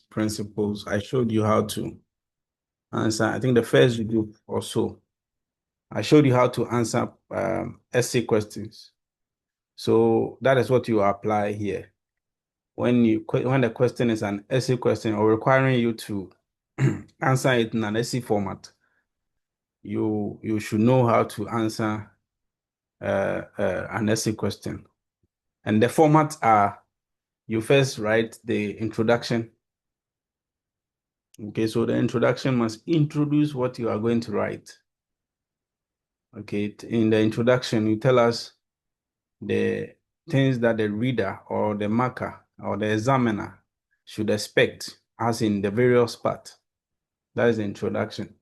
principles, I showed you how to answer. I think the first group or so, I showed you how to answer essay questions. So that is what you apply here. When the question is an essay question or requiring you to answer it in an essay format, you should know how to answer an essay question. And the formats are: you first write the introduction. Okay, so the introduction must introduce what you are going to write. Okay, in the introduction, you tell us the things that the reader or the marker or the examiner should expect, as in the various part. That is the introduction.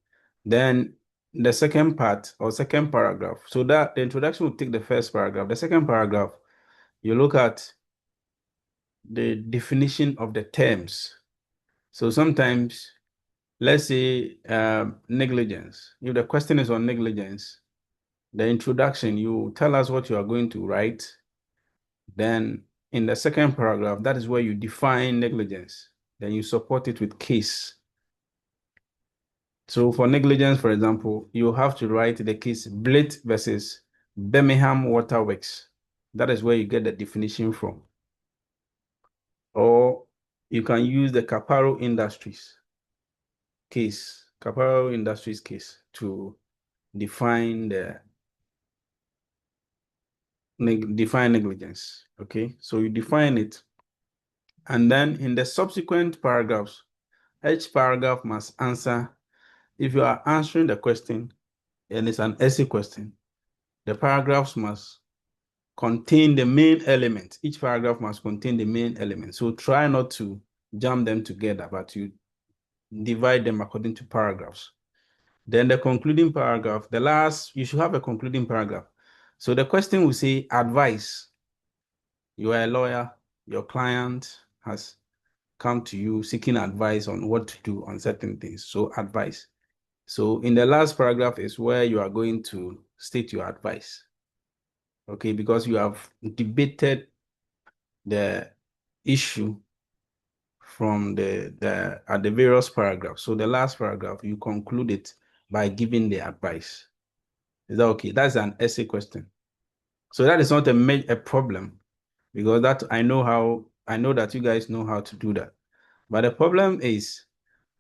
Then the second part or second paragraph. So that the introduction will take the first paragraph. The second paragraph, you look at the definition of the terms. So sometimes, let's say negligence. If the question is on negligence, the introduction, you tell us what you are going to write. Then in the second paragraph, that is where you define negligence. Then you support it with case. So for negligence, for example, you have to write the case Blythe versus Birmingham Water Works. That is where you get the definition from. Or you can use the Caparo Industries case, Caparo Industries case, to define negligence. Okay, so you define it, and then in the subsequent paragraphs, each paragraph must answer. If you are answering the question and it's an essay question, the paragraphs must contain the main element. Each paragraph must contain the main element. So try not to jam them together, but you divide them according to paragraphs. Then the concluding paragraph, you should have a concluding paragraph. So the question will say advice. You are a lawyer, your client has come to you seeking advice on what to do on certain things. So advice. So in the last paragraph is where you are going to state your advice. Okay, because you have debated the issue from at the various paragraphs. So the last paragraph, you conclude it by giving the advice. Is that okay? That's an essay question. So that is not a problem, because I know that you guys know how to do that. But the problem is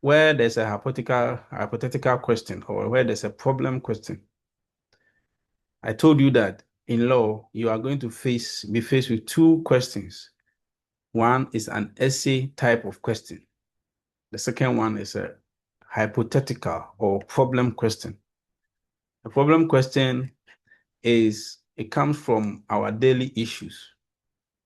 where there's a hypothetical question or where there's a problem question. I told you that in law, you are going to be faced with two questions. One is an essay type of question. The second one is a hypothetical or problem question. The problem question it comes from our daily issues.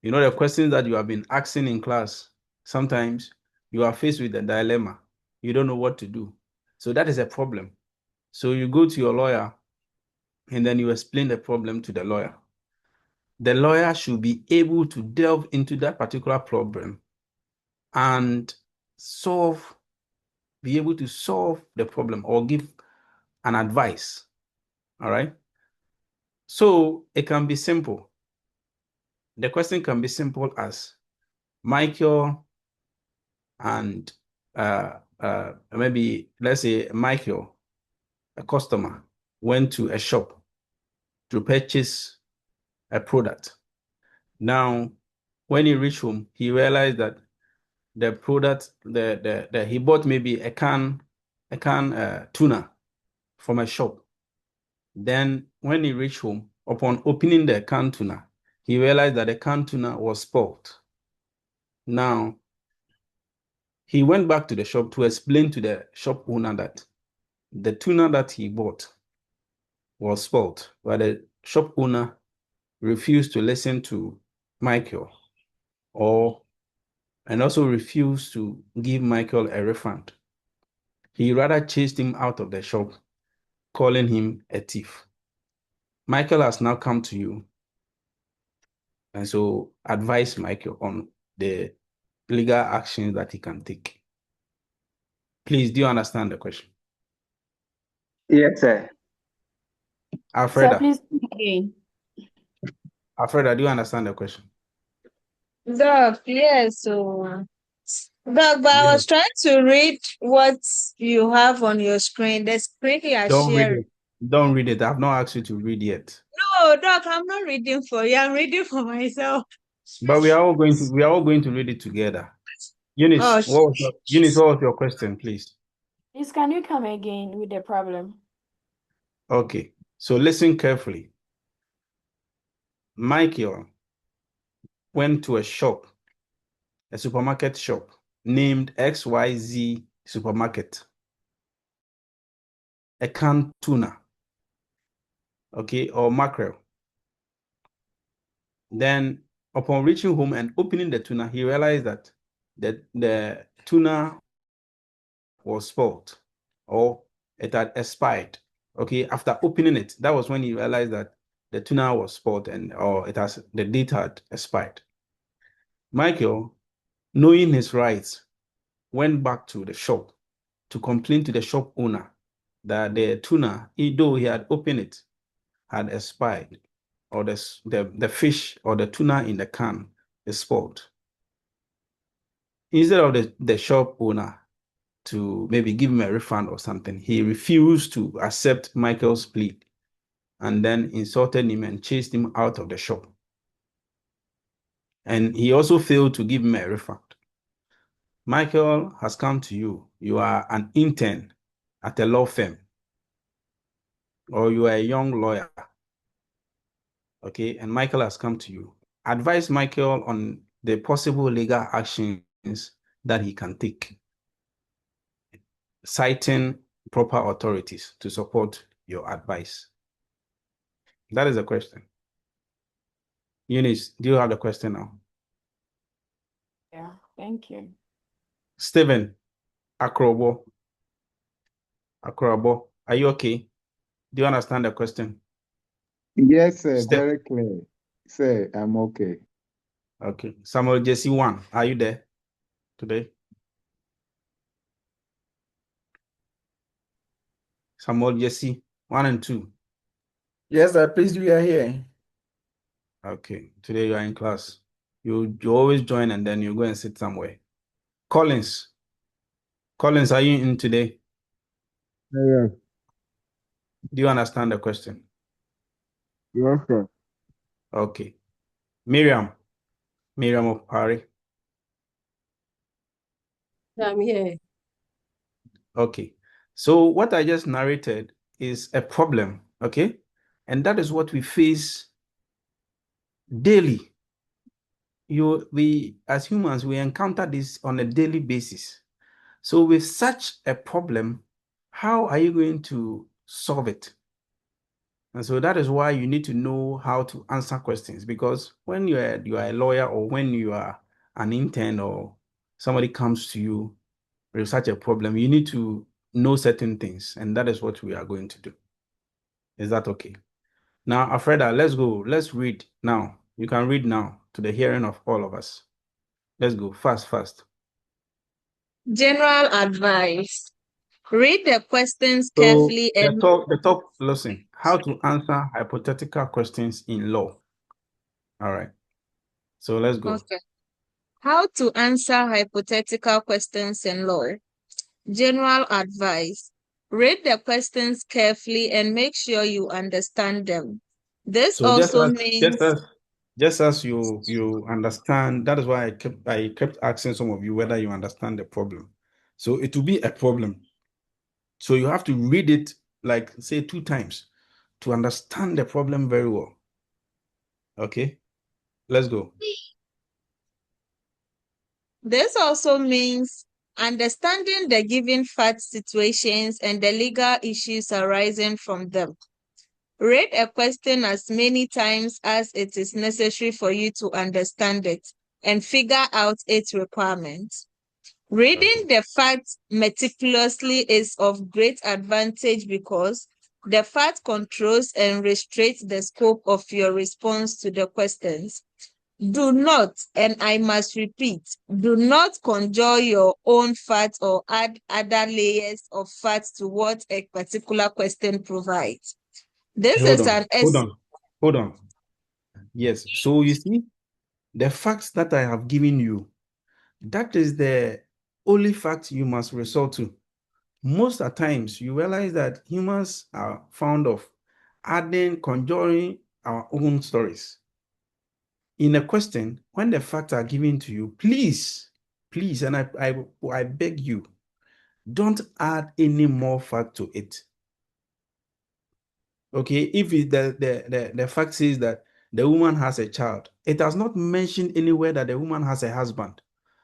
You know, the questions that you have been asking in class, sometimes you are faced with a dilemma. You don't know what to do. So that is a problem. So you go to your lawyer and then you explain the problem to the lawyer. The lawyer should be able to delve into that particular problem and be able to solve the problem or give an advice. All right. So it can be simple. The question can be simple as Michael and maybe let's say Michael, a customer, went to a shop to purchase a product. Now, when he reached home, he realized that the product, he bought maybe a can tuna from a shop. Then when he reached home, upon opening the canned tuna, he realized that the canned tuna was spoiled. Now, he went back to the shop to explain to the shop owner that the tuna that he bought was spoiled, but the shop owner refused to listen to Michael and also refused to give Michael a refund. He rather chased him out of the shop, calling him a thief. Michael has now come to you, and so advise Michael on the legal actions that he can take. Please, do you understand the question? Yes, sir. Sir, Alfreda, please again. Alfreda, do you understand the question? Doc, yes, so But I was trying to read what you have on your screen. The screen you are Don't read sharing. it. Don't read it. I've not asked you to read yet. No, Doc, I'm not reading for you. I'm reading for myself. But we are all going to read it together. Eunice, Oh, Eunice, what was your question, please? Please, can you come again with the problem? Okay. So listen carefully. Michael went to a supermarket shop named XYZ Supermarket. A canned tuna, okay, or mackerel. Then, upon reaching home and opening the tuna, he realized that the tuna was spoiled or it had expired. Okay, after opening it, that was when he realized that the tuna was spoiled or the date had expired. Michael, knowing his rights, went back to the shop to complain to the shop owner that the tuna, though he had opened it, had expired, or the fish or the tuna in the can is spoiled. Instead of the shop owner to maybe give him a refund or something, he refused to accept Michael's plea and then insulted him and chased him out of the shop. And he also failed to give him a refund. Michael has come to you. You are an intern at a law firm, or you are a young lawyer. Okay, and Michael has come to you. Advise Michael on the possible legal actions that he can take, citing proper authorities to support your advice. That is the question. Eunice, do you have the question now? Yeah, thank you. Stephen, Akrobo, are you okay? Do you understand the question? Yes, sir. Very clear. Sir, I'm okay. Okay. Samuel Jesse 1, are you there today? Samuel Jesse 1 and 2. Yes, sir. Please, we are here. Okay. Today you are in class. You always join and then you go and sit somewhere. Collins, are you in today? Yes, Do you understand the question? yes, sir. Okay. Miriam of Pari. I'm here. Okay. So what I just narrated is a problem, okay? And that is what we face daily. We as humans, we encounter this on a daily basis. So with such a problem, how are you going to solve it? And so that is why you need to know how to answer questions, because when you are a lawyer, or when you are an intern, or somebody comes to you with such a problem, you need to know certain things, and that is what we are going to do. Is that okay? Now, Alfreda, let's go. Let's read now. You can read now to the hearing of all of us. Let's go fast. General advice. Read the questions So carefully and the top, listen, how to answer hypothetical questions in law. All right. So let's go. okay. How to answer hypothetical questions in law. General advice. Read the questions carefully and make sure you understand them. This So also means just as you understand, that is why I kept asking some of you whether you understand the problem. So it will be a problem. So you have to read it, like, say 2 times to understand the problem very well. Okay, let's go. this also means understanding the given fact situations and the legal issues arising from them. Read a question as many times as it is necessary for you to understand it and figure out its requirements. Reading the facts meticulously is of great advantage because the fact controls and restricts the scope of your response to the questions. Do not, and I must repeat, do not conjure your own facts or add other layers of facts to what a particular question provides. This is Hold on. Yes. So you see, the facts that I have given you, that is the only fact you must resort to. Most of the times, you realize that humans are fond of adding, conjuring our own stories. In a question, when the facts are given to you, please, and I beg you, don't add any more fact to it. Okay, if the fact says that the woman has a child, it has not mentioned anywhere that the woman has a husband.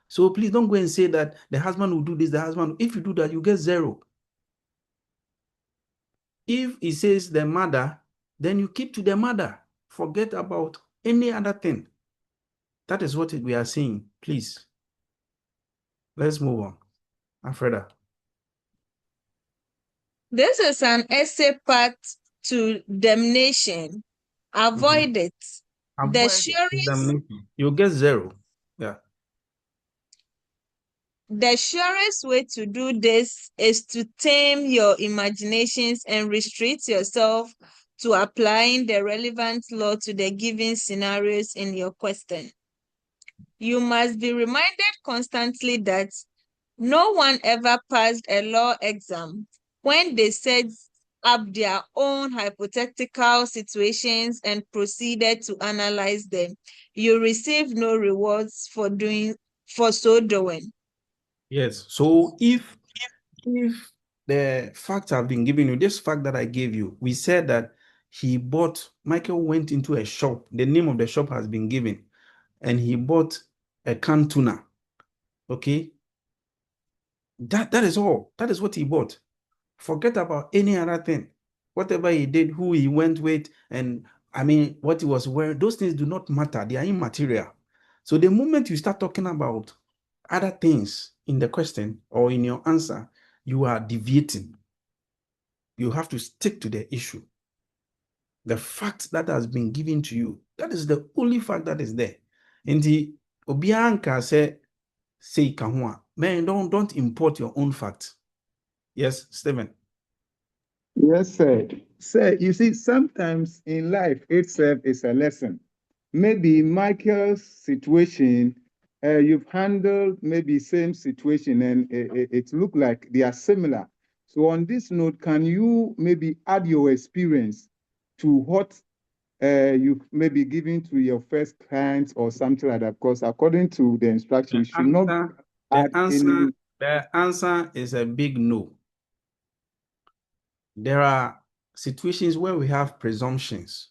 So please don't go and say that the husband will do this, the husband. If you do that, you get 0. If it says the mother, then you keep to the mother. Forget about any other thing. That is what we are saying. Please, let's move on. Alfreda. This is an essay part to damnation. Avoid it. The surest, You'll get 0. Yeah. the surest way to do this is to tame your imaginations and restrict yourself to applying the relevant law to the given scenarios in your question. You must be reminded constantly that no one ever passed a law exam when they set up their own hypothetical situations and proceeded to analyze them. You receive no rewards for so doing. Yes. So if the facts have been given you, this fact that I gave you, we said that Michael went into a shop. The name of the shop has been given, and he bought a canned tuna. Okay. That is all. That is what he bought. Forget about any other thing. Whatever he did, who he went with, and what he was wearing, those things do not matter. They are immaterial. So the moment you start talking about other things in the question or in your answer, you are deviating. You have to stick to the issue. The fact that has been given to you, that is the only fact that is there. In the Obianka say kahua, man, don't import your own fact. Yes, Stephen. Yes, sir. Sir, you see, sometimes in life itself is a lesson. Maybe Michael's situation, you've handled maybe same situation and it look like they are similar. So on this note, can you maybe add your experience to what you've maybe given to your first client or something like that? Because according to the instruction, you should not add any. The answer is a big no. There are situations where we have presumptions.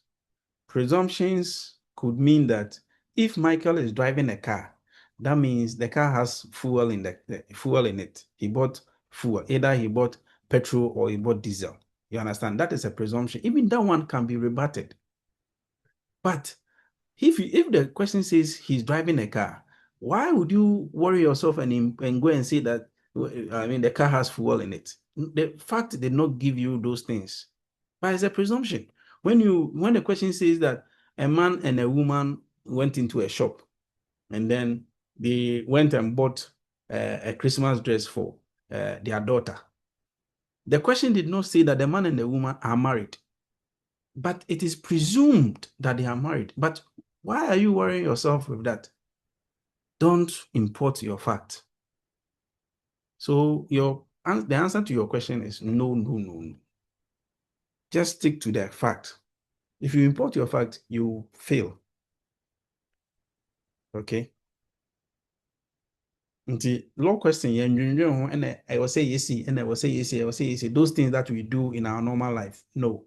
Presumptions could mean that if Michael is driving a car, that means the car has fuel in it. He bought fuel. Either he bought petrol or he bought diesel. You understand? That is a presumption. Even that one can be rebutted. But if the question says he's driving a car, why would you worry yourself and go and say that the car has fuel in it? The fact did not give you those things, but it's a presumption. When the question says that a man and a woman went into a shop and then they went and bought a Christmas dress for their daughter, the question did not say that the man and the woman are married, but it is presumed that they are married. But why are you worrying yourself with that? Don't import your fact. So the answer to your question is no, no, no, no. Just stick to the fact. If you import your fact, you fail. Okay? The law question, and I will say yes, and I will say yes, I will say yes. Those things that we do in our normal life, no.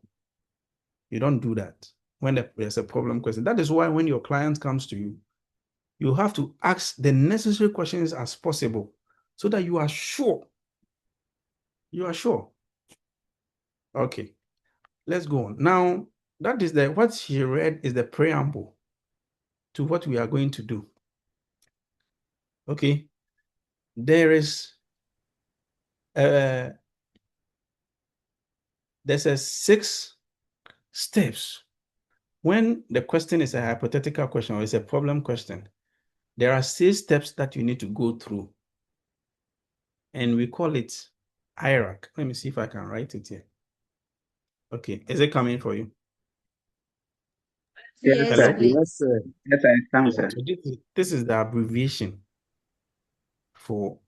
You don't do that when there's a problem question. That is why when your client comes to you, you have to ask the necessary questions as possible so that you are sure. You are sure. Okay, let's go on. Now, that is what she read is the preamble to what we are going to do. Okay, there's a 6 steps. When the question is a hypothetical question or it's a problem question, there are 6 steps that you need to go through. And we call it hierarchy. Let me see if I can write it here. Okay, is it coming for you? Yes, Hello? please. Yes, sir. Yes, I can, sir. So this is the abbreviation for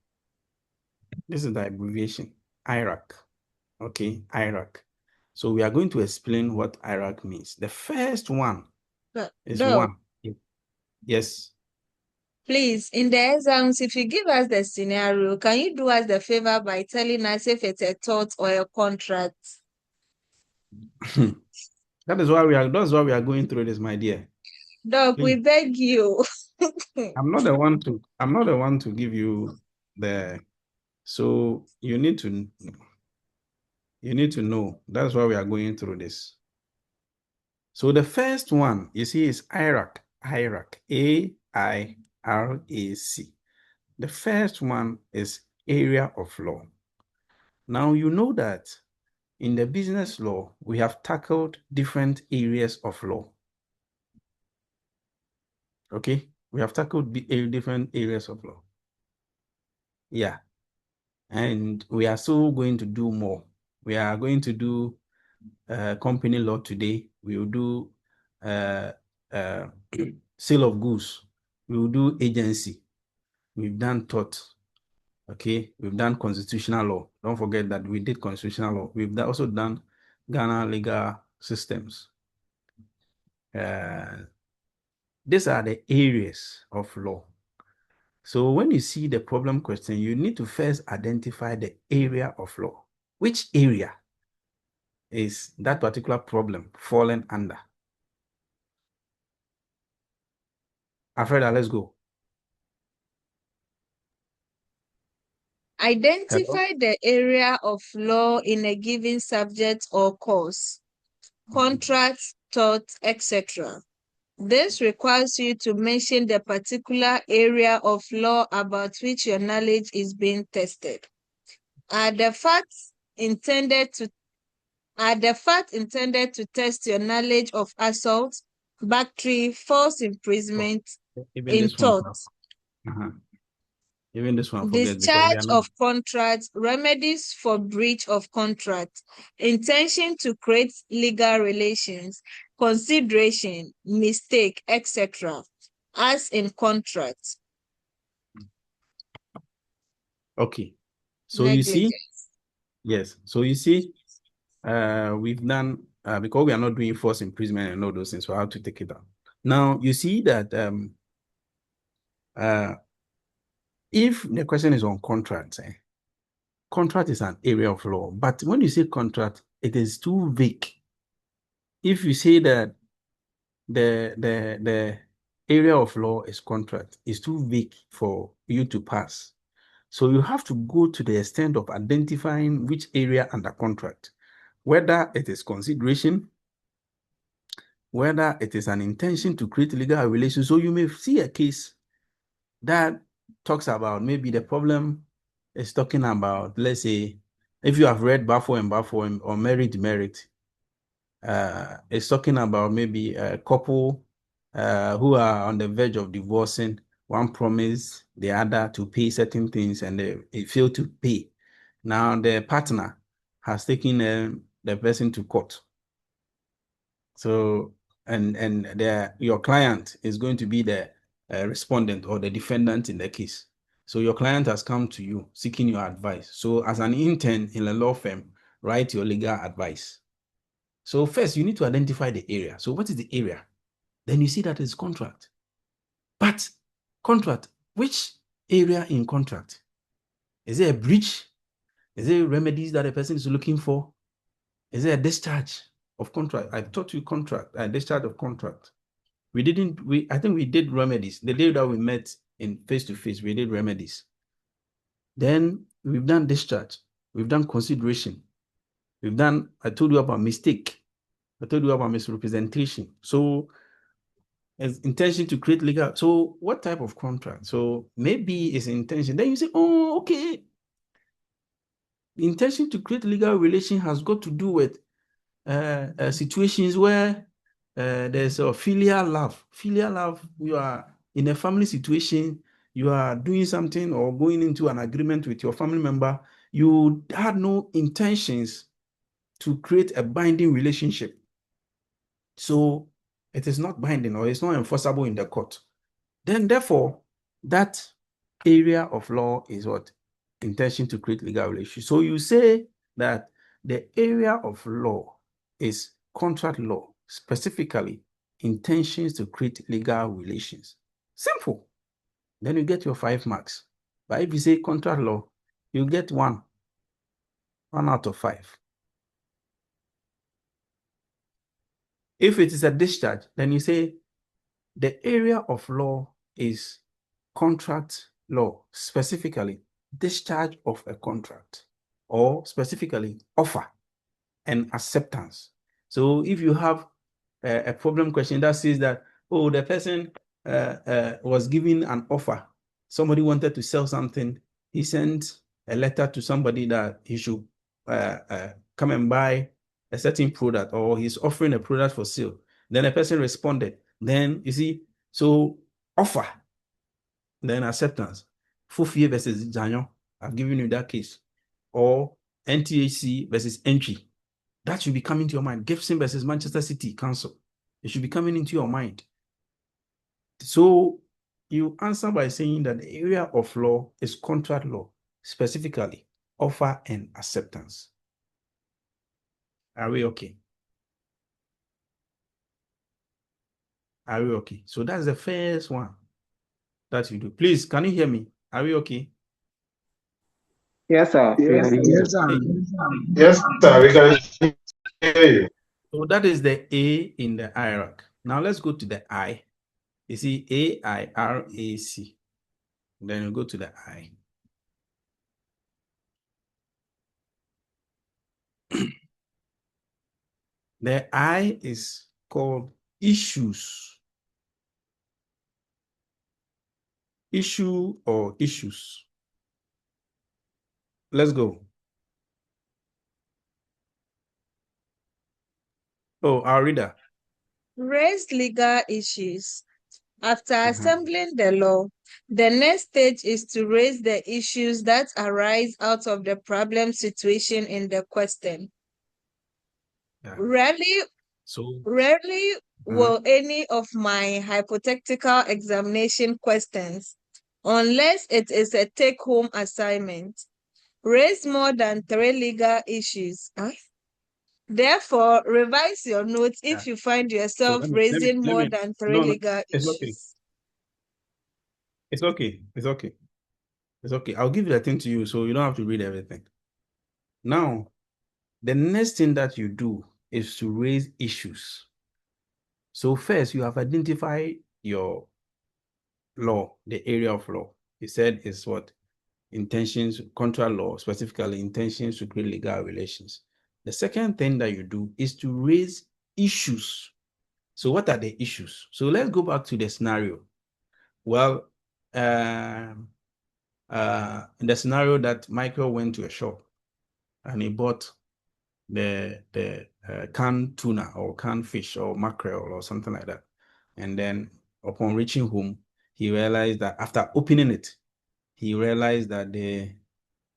This is the abbreviation, IRAC. Okay, IRAC. So we are going to explain what IRAC means. The first one is No. 1. Yes. Please, in the exams, if you give us the scenario, can you do us the favor by telling us if it's a tort or a contract? That's why we are going through this, my dear. Doc, we Please. beg you. I'm not the one to give you the, so you need to know. That's why we are going through this. So the first one you see is IRAC, AIRAC. The first one is area of law. Now you know that in the business law, we have tackled different areas of law. Okay, we have tackled different areas of law. Yeah, and we are still going to do more. We are going to do company law today. We will do sale of goods. We will do agency. We've done tort. Okay, we've done constitutional law. Don't forget that we did constitutional law. We've also done Ghana legal systems. These are the areas of law. So when you see the problem question, you need to first identify the area of law. Which area is that particular problem falling under? Alfreda, let's go. Identify the area of law in a given subject or course, contract, tort, etc. This requires you to mention the particular area of law about which your knowledge is being tested. Are the facts intended to test your knowledge of assault, battery, false imprisonment, Even in this one. tort, Even this one, forget, because we discharge are not. of contract, remedies for breach of contract, intention to create legal relations, consideration, mistake, etc., as in contract. Okay. So you see, Negligence. yes. So you see, we've done because we are not doing false imprisonment and all those things, so I have to take it out. Now you see that if the question is on contracts, contract is an area of law, but when you say contract, it is too vague. If you say that the area of law is contract, it's too vague for you to pass. So you have to go to the extent of identifying which area under contract, whether it is consideration, whether it is an intention to create legal relations. So you may see a case that talks about maybe the problem is talking about, let's say, if you have read Bafo and Bafo or Merit, it's talking about maybe a couple who are on the verge of divorcing. One promised the other to pay certain things and they failed to pay. Now the partner has taken the person to court. So, and your client is going to be the respondent or the defendant in the case. So your client has come to you seeking your advice. So as an intern in a law firm, write your legal advice. So first you need to identify the area. So what is the area? Then you see that it's contract. But contract, which area in contract? Is it a breach? Is it remedies that a person is looking for? Is it a discharge of contract? I taught you contract, discharge of contract. I think we did remedies. The day that we met in face-to-face, we did remedies. Then we've done discharge. We've done consideration. I told you about mistake. I told you about misrepresentation. So as intention to create legal. So what type of contract? So maybe it's intention. Then you say, oh, okay. The intention to create legal relation has got to do with situations where there's a filial love. Filial love, you are in a family situation, you are doing something or going into an agreement with your family member, you had no intentions to create a binding relationship. So it is not binding or it's not enforceable in the court. Then therefore, that area of law is what? intention to create legal relations. So you say that the area of law is contract law, specifically intentions to create legal relations. Simple. Then you get your 5 marks. But if you say contract law, you get 1 out of 5. If it is a discharge, then you say the area of law is contract law, specifically discharge of a contract, or specifically offer and acceptance. So if you have a problem question that says that, oh, the person was given an offer, somebody wanted to sell something, he sent a letter to somebody that he should come and buy a certain product, or he's offering a product for sale. Then a person responded. Then you see, so offer, then acceptance. Fufie versus Janyo, I've given you that case. Or NTHC versus entry. That should be coming to your mind. Gibson versus Manchester City Council. It should be coming into your mind. So you answer by saying that the area of law is contract law, specifically offer and acceptance. Are we okay? Are we okay? So that's the first one that you do. Please, can you hear me? Are we okay? Yes, sir. Yes, Yes, sir. Hey. Yes, sir, we can hear you. So that is the A in the hierarchy. Now let's go to the I. You see AIRAC. Then you go to the I. The I is called issues. Issue or issues. Let's go. Oh, our reader. Raise legal issues. After assembling the law, the next stage is to raise the issues that arise out of the problem situation in the question. Yeah. Rarely will any of my hypothetical examination questions, unless it is a take-home assignment, raise more than 3 legal issues. Therefore, revise your notes if you find yourself raising more than 3 legal issues. It's okay. It's okay. It's okay. I'll give the thing to you so you don't have to read everything. Now, the next thing that you do is to raise issues. So first, you have identified your law, the area of law. You said is what? Intentions, contract law, specifically intentions to create legal relations. The second thing that you do is to raise issues. So what are the issues? So let's go back to the scenario. Well, in the scenario that Michael went to a shop and he bought the canned tuna or canned fish or mackerel or something like that. And then upon reaching home, he realized that after opening it, he realized that the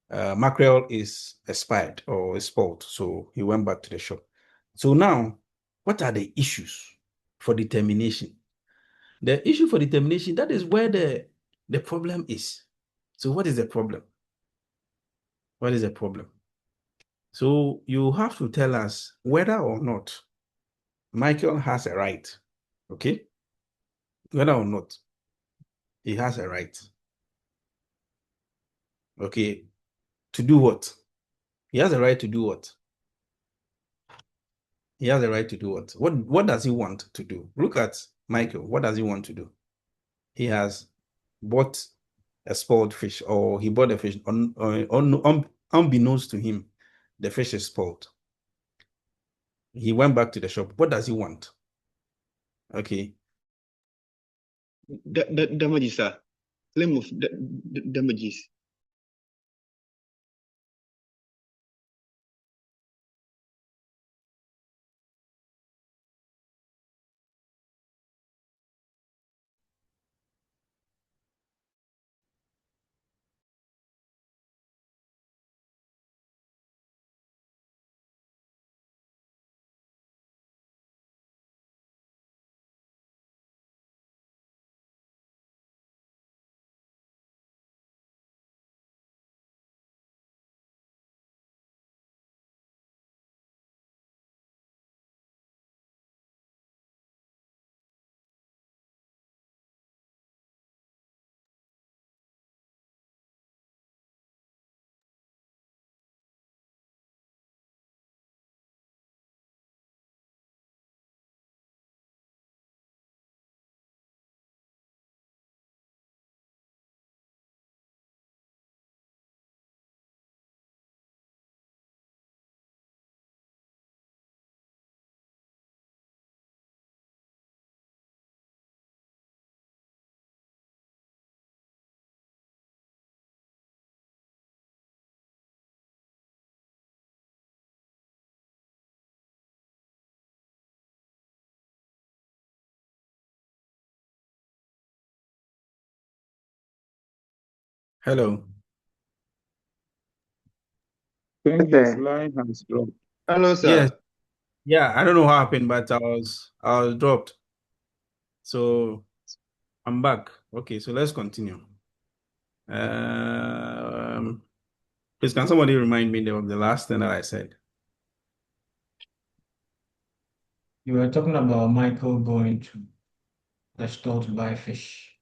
mackerel is expired or spoiled. So he went back to the shop. So now, what are the issues for determination? The issue for determination, that is where the problem is. So what is the problem? What is the problem? So you have to tell us whether or not Michael has a right, okay? Whether or not he has a right, okay, to do what? He has a right to do what? He has a right to do what? What does he want to do? Look at Michael. What does he want to do? He has bought a spoiled fish, or he bought a fish unbeknownst to him. The fish is spoiled. He went back to the shop. What does he want? Okay. Damages, sir. Claim of damages. Hello. I think his line has dropped. Hello, sir. Yes. Yeah, I don't know what happened, but I was dropped. So I'm back. Okay, so let's continue. Please, can somebody remind me of the last thing that I said? You were talking about Michael going to the store to buy fish,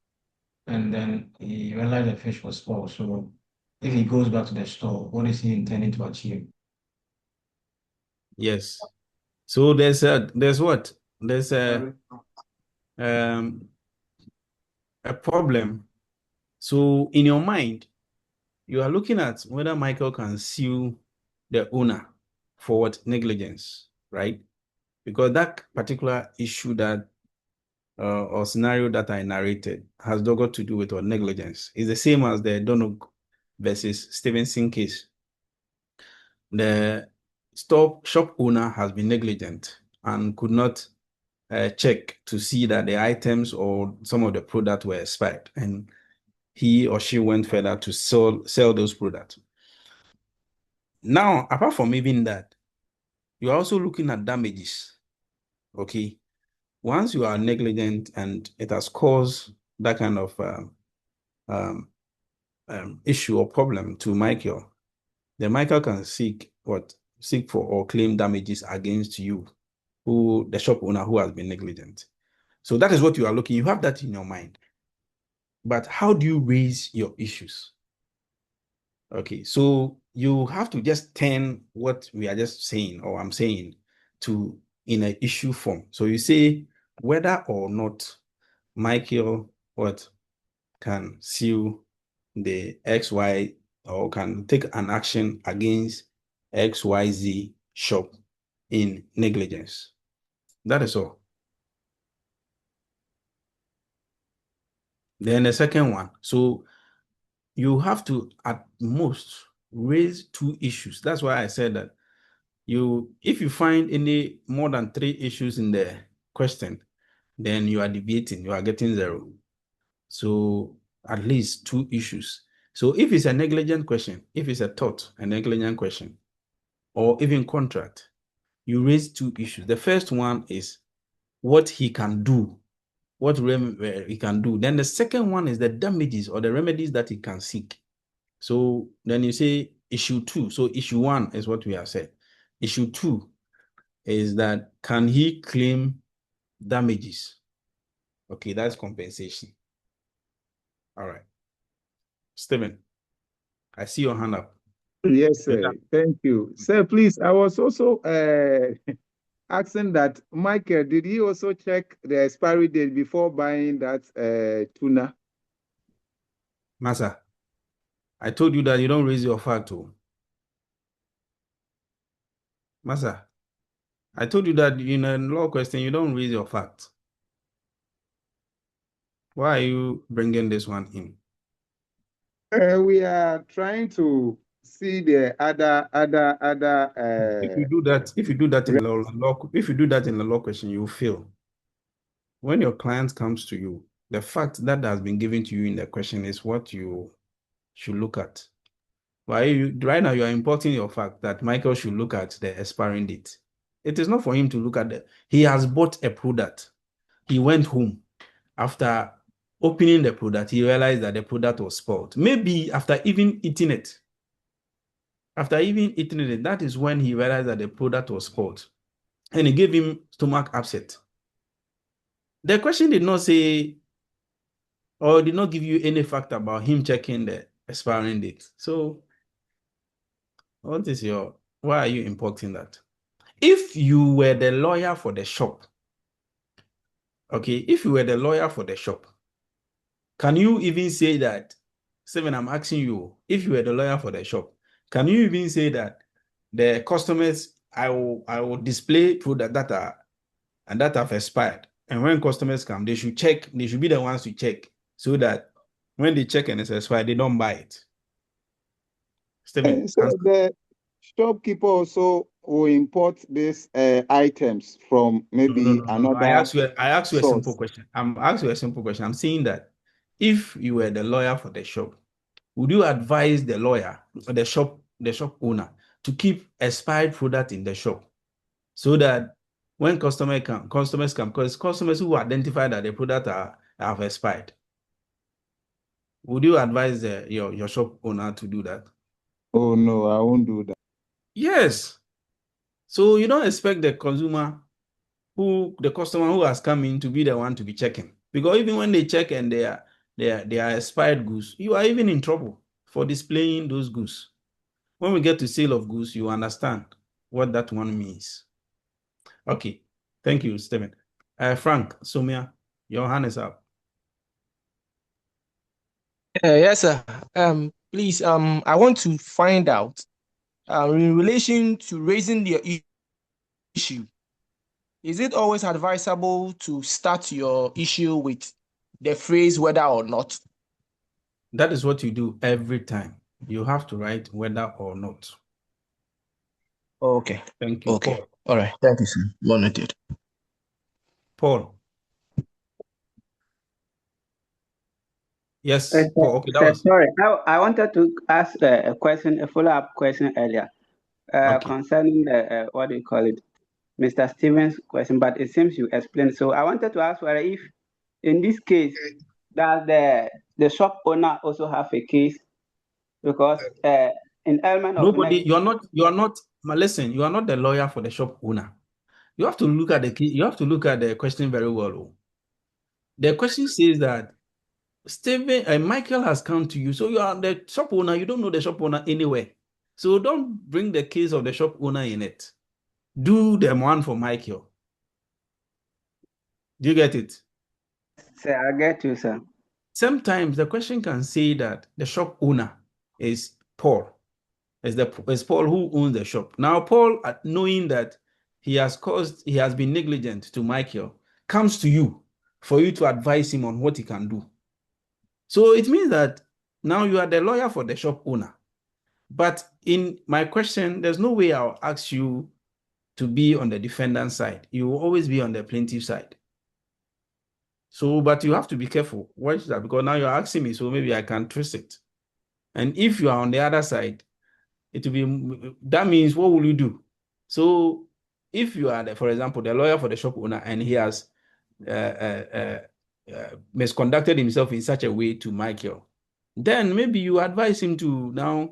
and then he realized the fish was spoiled. So if he goes back to the store, what is he intending to achieve? Yes. So there's what? There's a problem. So in your mind, you are looking at whether Michael can sue the owner for what? Negligence, right? Because that particular issue that or scenario that I narrated has not got to do with what? Negligence. It's the same as the Donald versus Stevenson case. The shop owner has been negligent and could not check to see that the items or some of the product were expired, and he or she went further to sell those products. Now, apart from even that, you are also looking at damages. Okay, once you are negligent and it has caused that kind of issue or problem to Michael, then Michael can seek for or claim damages against you, the shop owner who has been negligent. So that is what you are looking. You have that in your mind. But how do you raise your issues? Okay, so you have to just turn what we are just saying, or I'm saying, in an issue form. So you say whether or not Michael can sue the XY or can take an action against XYZ shop in negligence. That is all. Then the second one. So you have to at most raise two issues. That's why I said that if you find any more than three issues in the question, then you are debating, you are getting 0. So at least two issues. So if it's a negligent question, if it's a tort, a negligent question, or even contract, you raise two issues. The first one is what he can do, what he can do. Then the second one is the damages or the remedies that he can seek. So then you say issue 2. So issue 1 is what we have said. Issue 2 is that can he claim damages? Okay, that's compensation. All right. Stephen, I see your hand up. Yes, sir. Thank you. Sir, please, I was also asking that, Michael, did he also check the expiry date before buying that tuna? Masa, I told you that you don't raise your fact. Masa, I told you that in a law question, you don't raise your fact. Why are you bringing this one in? We are trying to see the other. If you do that in the law question, you fail. When your client comes to you, the fact that has been given to you in the question is what you should look at. Right now you are importing your fact that Michael should look at the expiring date. It is not for him to look at he has bought a product. He went home. After opening the product, he realized that the product was spoiled. Maybe after even eating it. That is when he realized that the product was spoiled. And it gave him stomach upset. The question did not say or did not give you any fact about him checking the expiring date. So why are you importing that? If you were the lawyer for the shop, can you even say that, Seven, I'm asking you, if you were the lawyer for the shop, can you even say that the customers, I will display product that have expired, and when customers come, they should be the ones to check, so that when they check and it's expired, they don't buy it. Stephen, So the shopkeeper also will import these items from maybe another. I asked you a simple source. question. I'm asking you a simple question. I'm saying that if you were the lawyer for the shop, would you advise the lawyer or the shop owner to keep expired product in the shop so that when customers come, because customers who identify that the product have expired? Would you advise your shop owner to do that? Oh no, I won't do that. Yes. So you don't expect the customer who has come in to be the one to be checking, because even when they check and they are expired goods, you are even in trouble for displaying those goods. When we get to sale of goods, you understand what that one means. Okay, thank you, Stephen. Frank, Somia, your hand is up. Yes, sir. Please, I want to find out, in relation to raising the issue, is it always advisable to start your issue with the phrase whether or not? That is what you do every time. You have to write whether or not. Okay. Thank you, Okay. Paul. All right. Thank you, sir. Well noted. Paul. Yes, Paul. Okay, that was Sorry, I wanted to ask a question, a follow-up question earlier, okay. concerning the what do you call it, Mr. Stevens' question, but it seems you explained. So I wanted to ask whether, if in this case, does the shop owner also have a case? Because in element of Nobody, next, you are not, listen, you are not the lawyer for the shop owner. You have to look at the question very well. Oh. The question says that Stephen and Michael has come to you. So you are the shop owner. You don't know the shop owner anywhere. So don't bring the case of the shop owner in it. Do the one for Michael. Do you get it? sir, I get you, sir. Sometimes the question can say that the shop owner is Paul. It's Paul who owns the shop. Now, Paul, knowing that he has been negligent to Michael, comes to you for you to advise him on what he can do. So it means that now you are the lawyer for the shop owner. But in my question, there's no way I'll ask you to be on the defendant's side. You will always be on the plaintiff side. So, but you have to be careful. Watch that, because now you're asking me, so maybe I can twist it. And if you are on the other side, it will be, that means what will you do? So if you are, for example, the lawyer for the shop owner, and he has misconducted himself in such a way to Michael, then maybe you advise him to now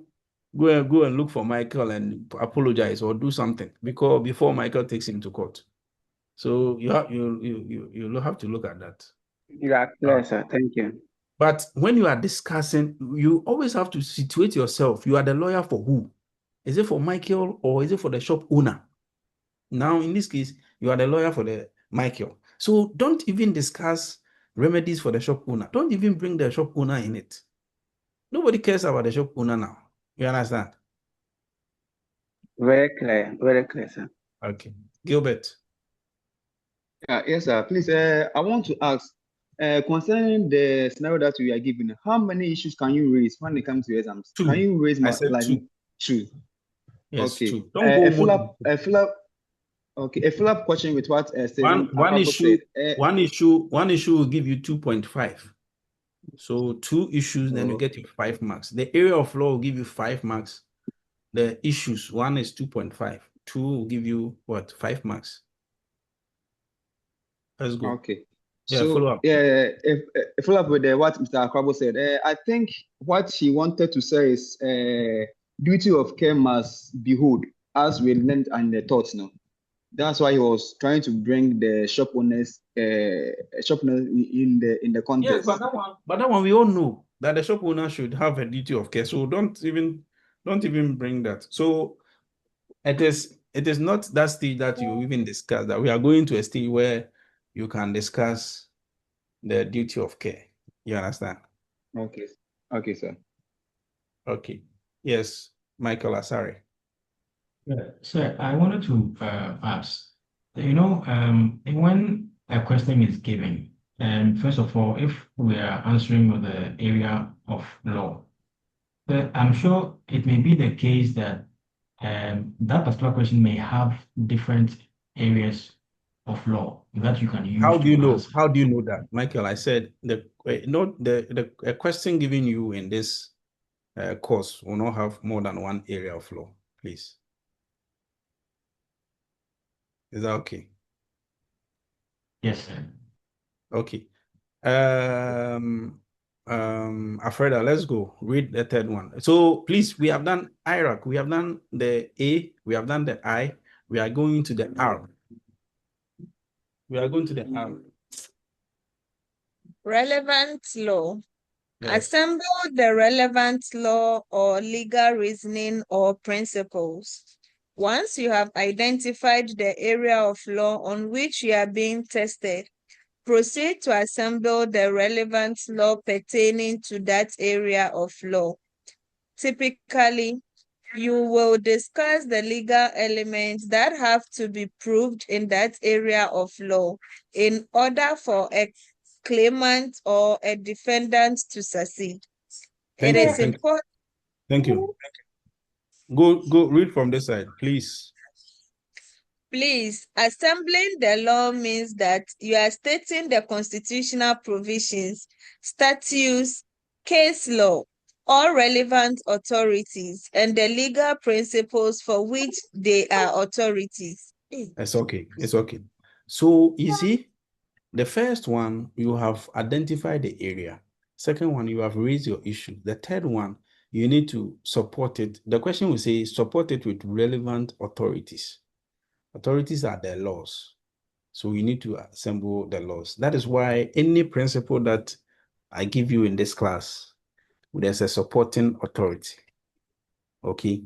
go and look for Michael and apologize or do something before Michael takes him to court. So you have to look at that. You are clear, sir. Thank you. But when you are discussing, you always have to situate yourself. You are the lawyer for who? Is it for Michael or is it for the shop owner? Now, in this case, you are the lawyer for the Michael. So don't even discuss remedies for the shop owner. Don't even bring the shop owner in it. Nobody cares about the shop owner now. You understand? Very clear, sir. Okay. Gilbert. Yes, sir. Please, I want to ask, concerning the scenario that we are given, how many issues can you raise when it comes to exams? Two. Can you raise I said like two. two? Yes, Okay. two. Don't go more than two. A follow-up question with what Stephen One issue, said. one issue will give you 2.5. So two issues, then you get your 5 marks. The area of law will give you 5 marks. The issues, one is 2.5. Two will give you what? 5 marks. Let's go. Okay. Yeah, So, follow up. if follow up with what Mr. Akwabo said, I think what he wanted to say is duty of care must be held, as we learned and the thoughts now. That's why he was trying to bring the shop owners in the Yes, context. but that one we all know that the shop owner should have a duty of care. So don't even bring that. So it is not that stage that you even discuss that. We are going to a stage where you can discuss the duty of care. You understand? Okay. Okay, sir. Okay. Yes, Michael Asari. Yeah, so I wanted to ask, when a question is given, first of all, if we are answering with the area of law, I'm sure it may be the case that that particular question may have different areas of law that you can use How do you to know? answer. How do you know that, Michael? I said the question given you in this course will not have more than one area of law, please. Is that okay? Yes, sir. Okay. Alfreda, let's go. Read the third one. So please, we have done IRAC, we have done the A, we have done the I, we are going to the R. We are going to the R. Relevant law. Yes. Assemble the relevant law or legal reasoning or principles. Once you have identified the area of law on which you are being tested, proceed to assemble the relevant law pertaining to that area of law. Typically, you will discuss the legal elements that have to be proved in that area of law in order for a claimant or a defendant to succeed. Thank It you. is important. Thank you. Go read from this side, please. Please, assembling the law means that you are stating the constitutional provisions, statutes, case law, all relevant authorities, and the legal principles for which they are authorities. It's okay. It's okay. So you see, the first one, you have identified the area. Second one, you have raised your issue. The third one, you need to support it. The question will say, support it with relevant authorities. Authorities are the laws. So you need to assemble the laws. That is why any principle that I give you in this class, there's a supporting authority. Okay.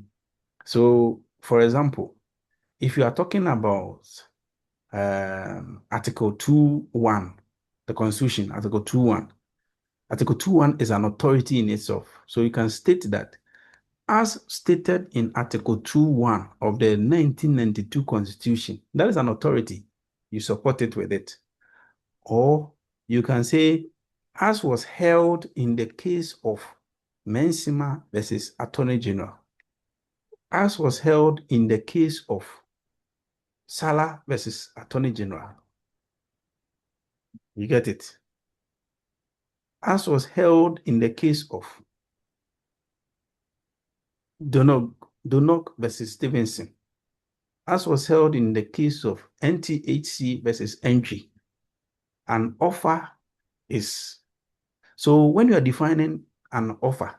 So, for example, if you are talking about Article 2.1, the Constitution, Article 2.1. Article 2.1 is an authority in itself. So you can state that as stated in Article 2.1 of the 1992 Constitution, that is an authority. You support it with it. Or you can say, as was held in the case of Mensima versus Attorney General, as was held in the case of Salah versus Attorney General. You get it? As was held in the case of Donok versus Stevenson, as was held in the case of NTHC versus Entry. An offer is, so when you are defining an offer,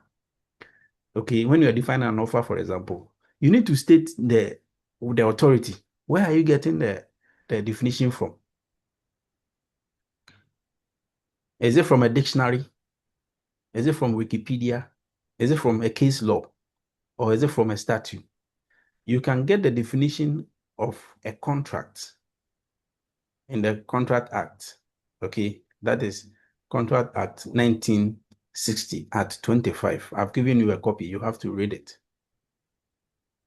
okay, when you are defining an offer, for example, you need to state the authority. Where are you getting the definition from? Is it from a dictionary? Is it from Wikipedia? Is it from a case law? Or is it from a statute? You can get the definition of a contract in the Contract Act. Okay, that is Contract Act 1960 at 25. I've given you a copy. You have to read it.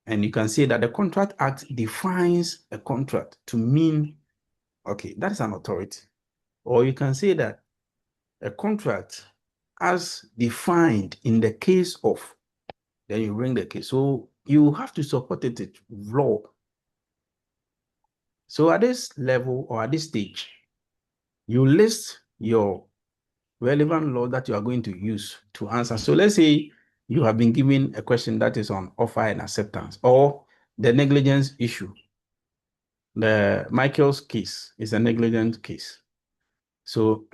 And you can see that the Contract Act defines a contract to mean, okay, that is an authority. Or you can say that a contract as defined in the case of, then you bring the case. So you have to support it with law. So at this level or at this stage, you list your relevant law that you are going to use to answer. So let's say you have been given a question that is on offer and acceptance, or the negligence issue. The Michael's case is a negligent case. So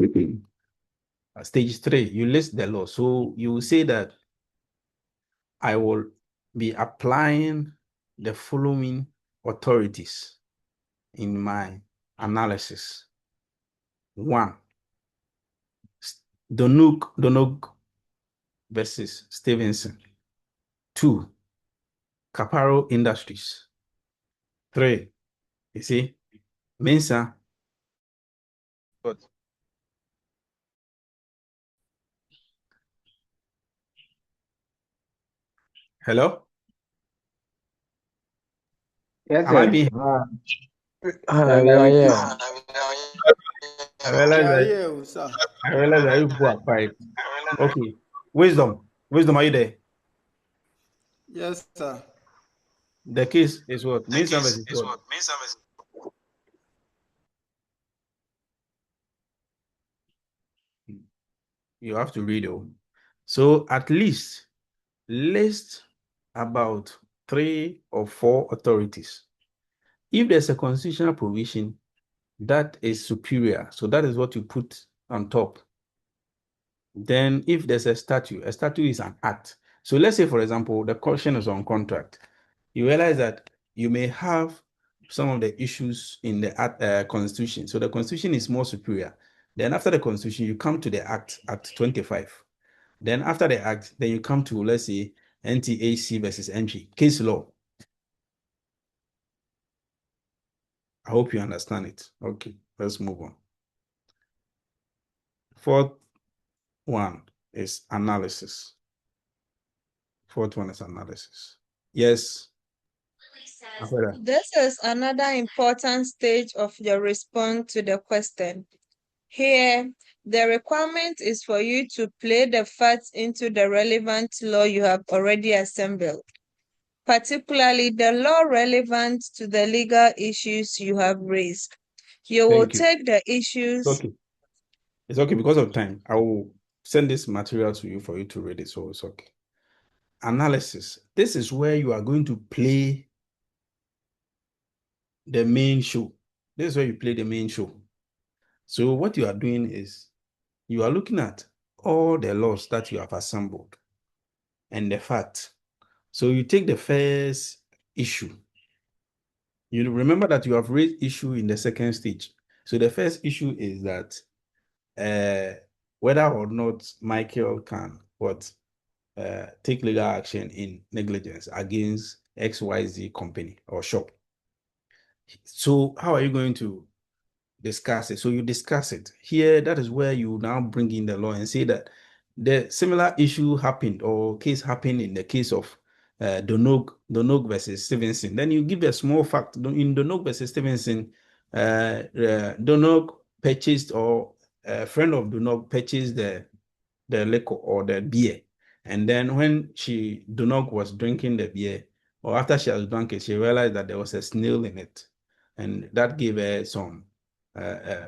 stage 3, you list the law. So you say that I will be applying the following authorities in my analysis. 1, Donok versus Stevenson. 2, Caparo Industries. 3, you see, Mensa. Good. Hello? Yes, Am I sir. being? We are here. I realize that Yeah, sir. I realize that you people are quiet. Okay. Wisdom, are you there? Yes, sir. The case is what? Mensa versus what? You have to read it. So at least list about 3 or 4 authorities. If there's a constitutional provision that is superior, so that is what you put on top. Then if there's a statute is an act. So let's say, for example, the question is on contract. You realize that you may have some of the issues in the constitution. So the constitution is more superior. Then after the constitution, you come to the Act 25. Then after the act, then you come to, let's say, NTAC versus NG, case law. I hope you understand it. Okay, let's move on. Fourth one is analysis. Fourth one is analysis. Yes. This is another important stage of your response to the question. Here, the requirement is for you to play the facts into the relevant law you have already assembled, particularly the law relevant to the legal issues you have raised. You will take the issues. Okay. It's okay because of time. I will send this material to you for you to read it, so it's okay. Analysis. This is where you are going to play the main show. This is where you play the main show. So what you are doing is you are looking at all the laws that you have assembled and the facts. So you take the first issue. You remember that you have raised issue in the second stage. So the first issue is that whether or not Michael can take legal action in negligence against XYZ company or shop. So how are you going to discuss it? So you discuss it. Here, that is where you now bring in the law and say that the similar issue happened or case happened in the case of Donog versus Stevenson. Then you give a small fact. In Donog versus Stevenson, Donog purchased, or a friend of Donog purchased the liquor or the beer. And then when Donog was drinking the beer, or after she has drunk it, she realized that there was a snail in it. And that gave her some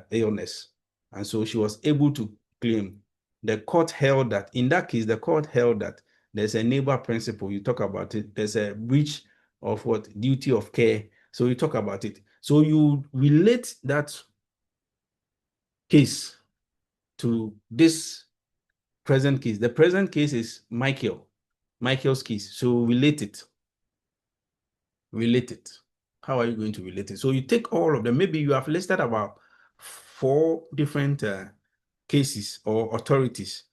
illness. And so she was able to claim. The court held that, in that case, the court held that there's a neighbor principle. You talk about it. There's a breach of duty of care. So you talk about it. So you relate that case to this present case. The present case is Michael's case. So relate it. How are you going to relate it? So you take all of them. Maybe you have listed about 4 different cases or authorities.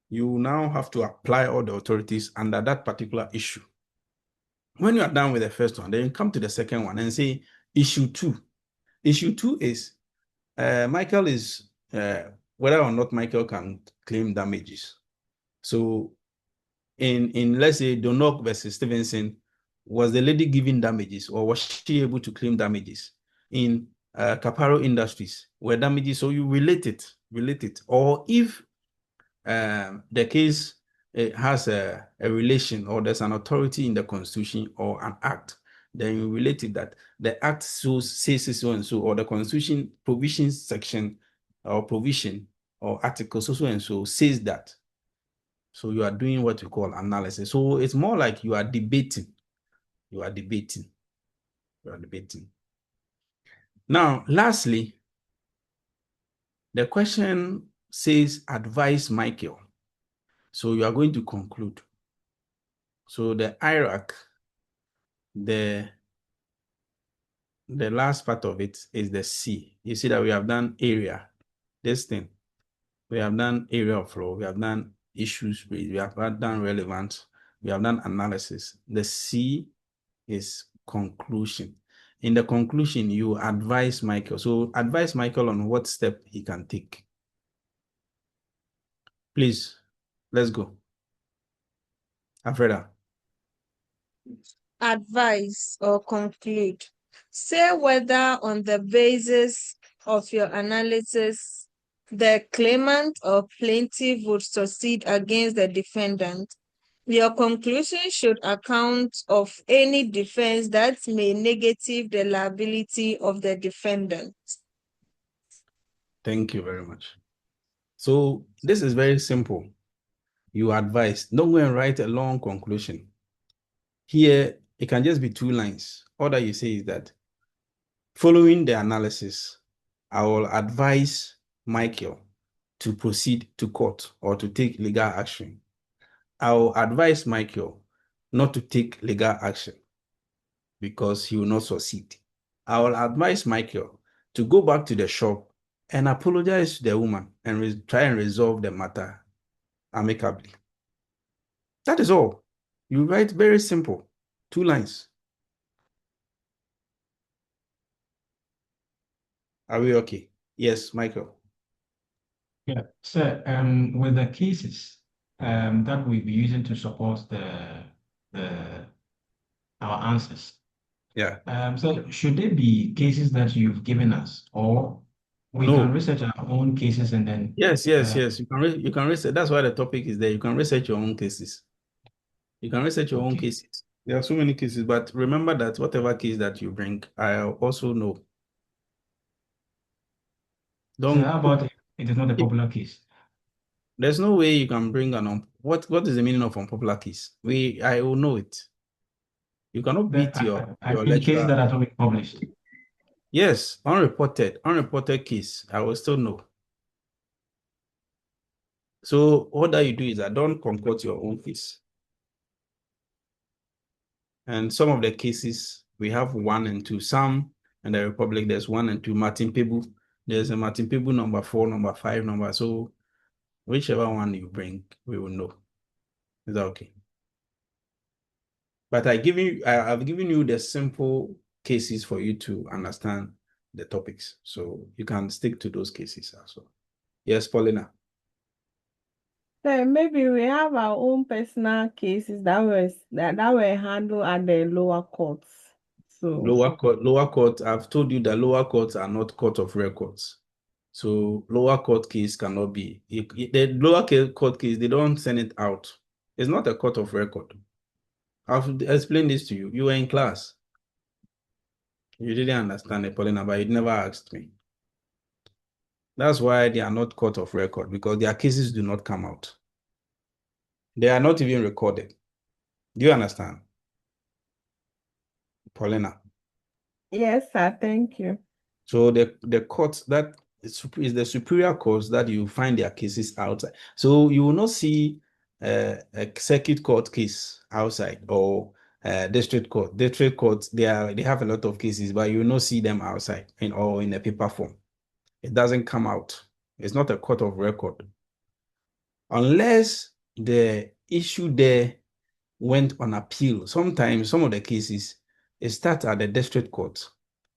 You now have to apply all the authorities under that particular issue. When you are done with the first one, then you come to the second one and say issue 2. Issue 2 is Michael is whether or not Michael can claim damages. So in let's say Donok versus Stevenson, was the lady given damages, or was she able to claim damages? In Caparo Industries, were damages? So you relate it. Or if the case has a relation, or there's an authority in the Constitution or an act, then you relate it that the act says so and so, or the Constitution provisions section or provision or article so and so says that. So you are doing what we call analysis. So it's more like you are debating. Now, lastly, the question says advise Michael. So you are going to conclude. So the IRAC, the last part of it is the C. You see that we have done area, this thing. We have done area of law. We have done issues. We have done relevant. We have done analysis. The C is conclusion. In the conclusion, you advise Michael. So advise Michael on what step he can take. Please, let's go. Alfreda. Advise or conclude. Say whether on the basis of your analysis, the claimant or plaintiff would succeed against the defendant. Your conclusion should account of any defense that may negative the liability of the defendant. Thank you very much. So this is very simple. you advise. Don't go and write a long conclusion. Here, it can just be 2 lines. All that you say is that following the analysis, I will advise Michael to proceed to court or to take legal action. I will advise Michael not to take legal action because he will not succeed. I will advise Michael to go back to the shop and apologize to the woman and try and resolve the matter amicably. That is all. You write very simple, 2 lines. Are we okay? Yes, Michael. Yeah, so with the cases that we'll be using to support our answers. Yeah. So should they be cases that you've given us, or we No. can research our own cases and then? Yes. You can research. That's why the topic is there. You can research your own cases. You can research your own cases. There are so many cases, but remember that whatever case that you bring, I also know. So how about it is not a popular case? There's no way you can bring what is the meaning of unpopular case? I will know it. You cannot beat your in cases that are not being published. Yes, unreported case, I will still know. So what that you do is that don't concoct your own case. And some of the cases, we have 1 and 2. Some in the Republic, there's 1 and 2. Martin Pebu, there's a Martin Pebu number 4, number 5, number. So whichever one you bring, we will know. Is that okay? But I've given you the simple cases for you to understand the topics. So you can stick to those cases also. Yes, Paulina. So maybe we have our own personal cases that were handled at the lower courts. So lower court, I've told you that lower courts are not court of records. So lower court case cannot be. The lower court case, they don't send it out. It's not a court of record. I've explained this to you. You were in class. You didn't understand it, Paulina, but you never asked me. That's why they are not court of record, because their cases do not come out. They are not even recorded. Do you understand? Paulina? Yes, sir. Thank you. So the court that is the superior courts that you find their cases outside. So you will not see a circuit court case outside or district court. District courts, they have a lot of cases, but you will not see them outside or in a paper form. It doesn't come out. It's not a court of record. Unless the issue there went on appeal. Sometimes some of the cases, it starts at the district court,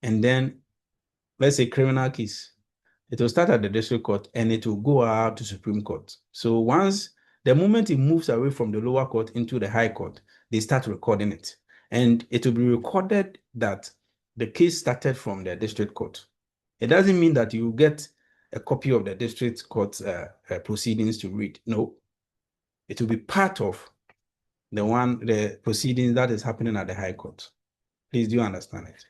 and then let's say criminal case, it will start at the district court and it will go out to Supreme Court. So the moment it moves away from the lower court into the high court, they start recording it. And it will be recorded that the case started from the district court. It doesn't mean that you get a copy of the district court proceedings to read. No, it will be part of the proceedings that is happening at the high court. Please, do you understand it?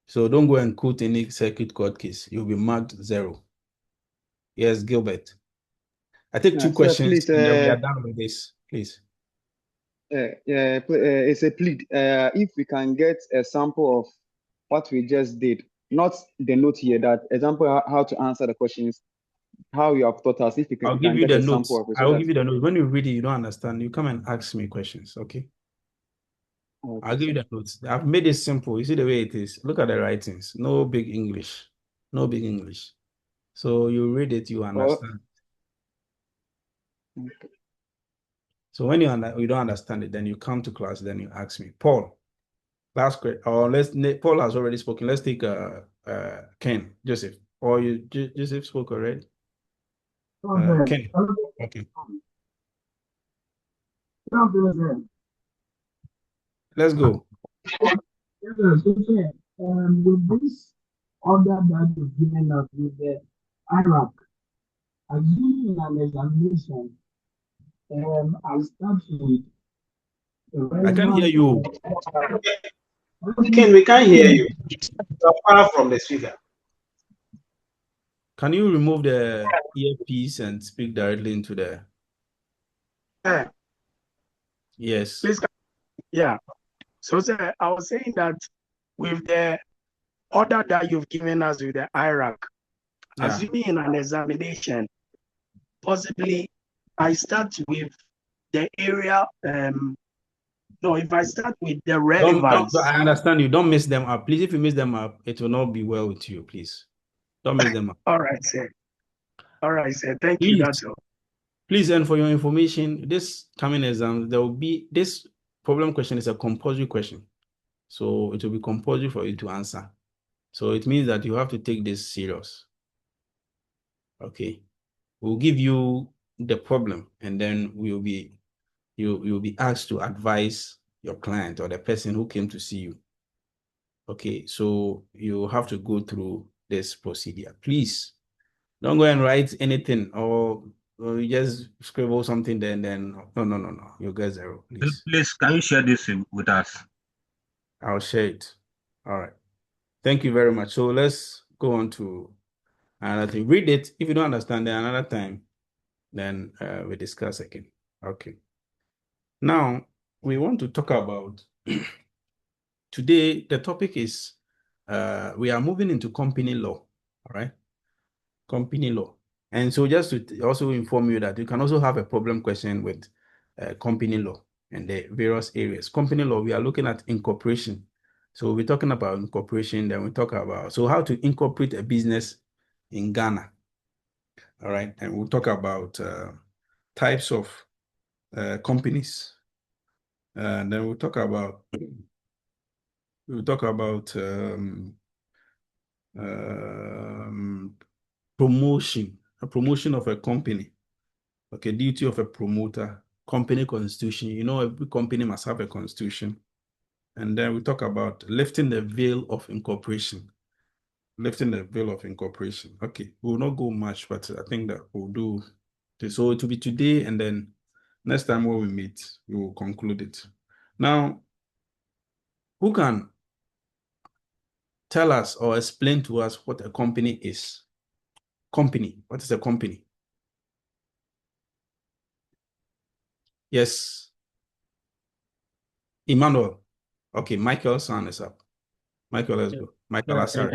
So don't go and quote any circuit court case. You'll be marked 0. Yes, Gilbert. I take 2 questions, please, and then we are done with this, please. It's a plea. If we can get a sample of what we just did, not the note here, that example how to answer the questions, how you have taught us. If you can, I'll give you the notes. of it. I will give you the notes. When you read it, you don't understand, you come and ask me questions, okay? Okay, I'll give you the notes. I've made it simple. You see the way it is. Look at the writings. No big English. No big English. So you read it, you understand. Okay. So when you don't understand it, then you come to class, then you ask me. Paul, last question. Or Paul has already spoken. Let's take Ken, Joseph. Or Joseph spoke already? Ken. Okay. Let's go. With this order that you've given us with the Iraq, assuming an examination, I'll start with I can't hear you. Ken, we can't hear you. You're far from the speaker. Can you remove the earpiece and speak directly into the? Yes. Please, yeah. So, sir, I was saying that with the order that you've given us with the IRAC, Yeah. assuming in an examination, possibly I start with the area. No, if I start with the relevance. I understand you. Don't mix them up. Please, if you mix them up, it will not be well with you, please. Don't mix them up. All right, sir. All right, sir. Thank you. That's all. Please, and for your information, this coming exam, there will be this problem question is a compulsory question. So it will be compulsory for you to answer. So it means that you have to take this serious. Okay. We'll give you the problem, and then you'll be asked to advise your client or the person who came to see you. Okay, so you have to go through this procedure. Please don't go and write anything or you just scribble something then no. You get zero, please. Please, can you share this with us? I'll share it. All right. Thank you very much. So let's go on to another thing. Read it. If you don't understand, then another time, then we discuss again. Okay. Now, we want to talk about, today, the topic is, we are moving into company law, all right? Company law. And so just to also inform you that you can also have a problem question with company law and the various areas. Company law, we are looking at incorporation. So we're talking about incorporation, then we talk about, so how to incorporate a business in Ghana, all right? And we'll talk about types of companies. And then we'll talk about promotion, a promotion of a company. Okay, duty of a promoter, company constitution. You know, every company must have a constitution. And then we talk about lifting the veil of incorporation. Lifting the veil of incorporation. Okay, we will not go much, but I think that we'll do this. So it will be today, and then next time when we meet, we will conclude it. Now, who can tell us or explain to us what a company is? Company. What is a company? Yes. Emmanuel. Okay, Michael's hand is up. Michael, let's go. Michael Asare.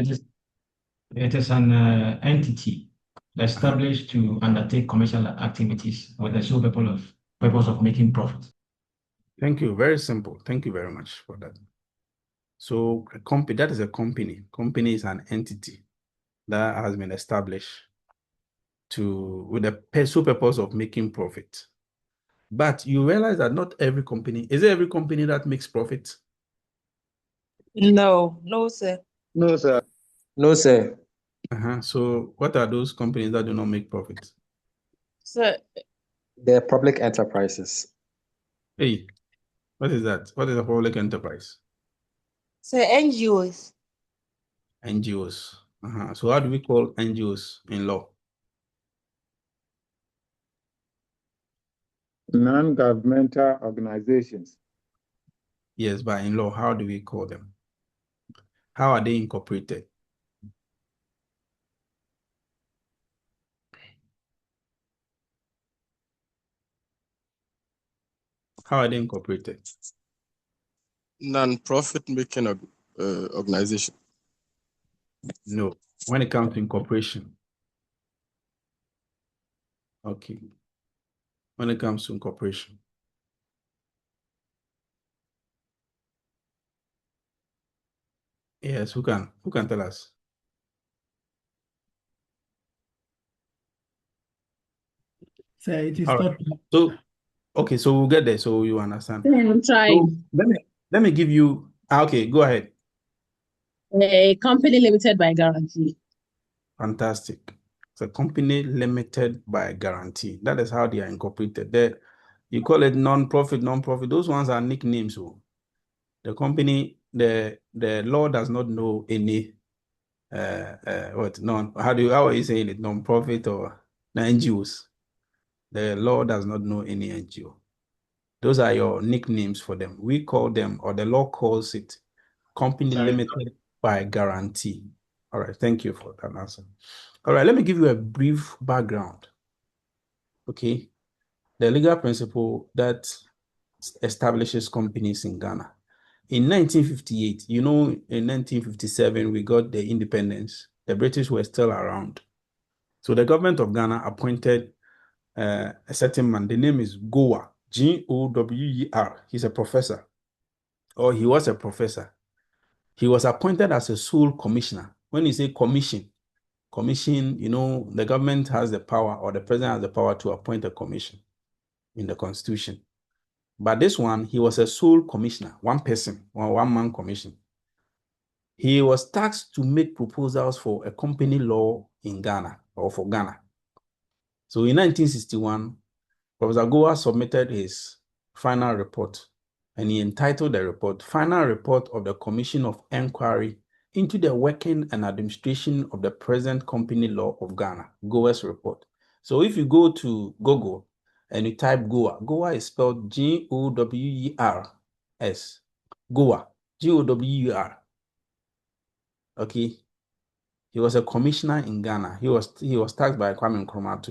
It is an entity established to undertake commercial activities with the sole purpose of making profit. Thank you. Very simple. Thank you very much for that. So a company, that is a company. Company is an entity that has been established with the sole purpose of making profit. But you realize that not every company, is it every company that makes profit? No, sir. No, sir. No, sir. So what are those companies that do not make profit? Sir, They're public enterprises. Hey, what is that? What is a public enterprise? sir, NGOs. NGOs. So how do we call NGOs in law? Non-governmental organizations. Yes, but in law, how do we call them? How are they incorporated? How are they incorporated? Non-profit making organization. No, when it comes to incorporation. Okay. When it comes to incorporation. Yes, who can tell us? So it is All right. So, okay, so we'll get there so you understand. I'm trying. So let me give you, okay, go ahead. A company limited by guarantee. Fantastic. It's a company limited by guarantee. That is how they are incorporated. You call it non-profit. Those ones are nicknames. So the company, the law does not know any how are you saying it? Non-profit or NGOs. The law does not know any NGO. Those are your nicknames for them. We call them, or the law calls it, company limited by guarantee. All right, thank you for that answer. All right, let me give you a brief background. Okay, the legal principle that establishes companies in Ghana. In 1958, in 1957, we got the independence. The British were still around. So the government of Ghana appointed a certain man. The name is Gower, Gower. He's a professor, or he was a professor. He was appointed as a sole commissioner. When you say commission, the government has the power, or the president has the power to appoint a commission in the constitution. But this one, he was a sole commissioner, one person, or one-man commission. He was tasked to make proposals for a company law in Ghana, or for Ghana. So in 1961, Professor Goa submitted his final report, and he entitled the report, Final Report of the Commission of Inquiry into the Working and Administration of the Present Company Law of Ghana, Goa's report. So if you go to Google and you type Goa, Goa is spelled G-O-W-E-R-S, Goa, G-O-W-E-R. Okay. He was a commissioner in Ghana. He was tasked by Kwame Nkrumah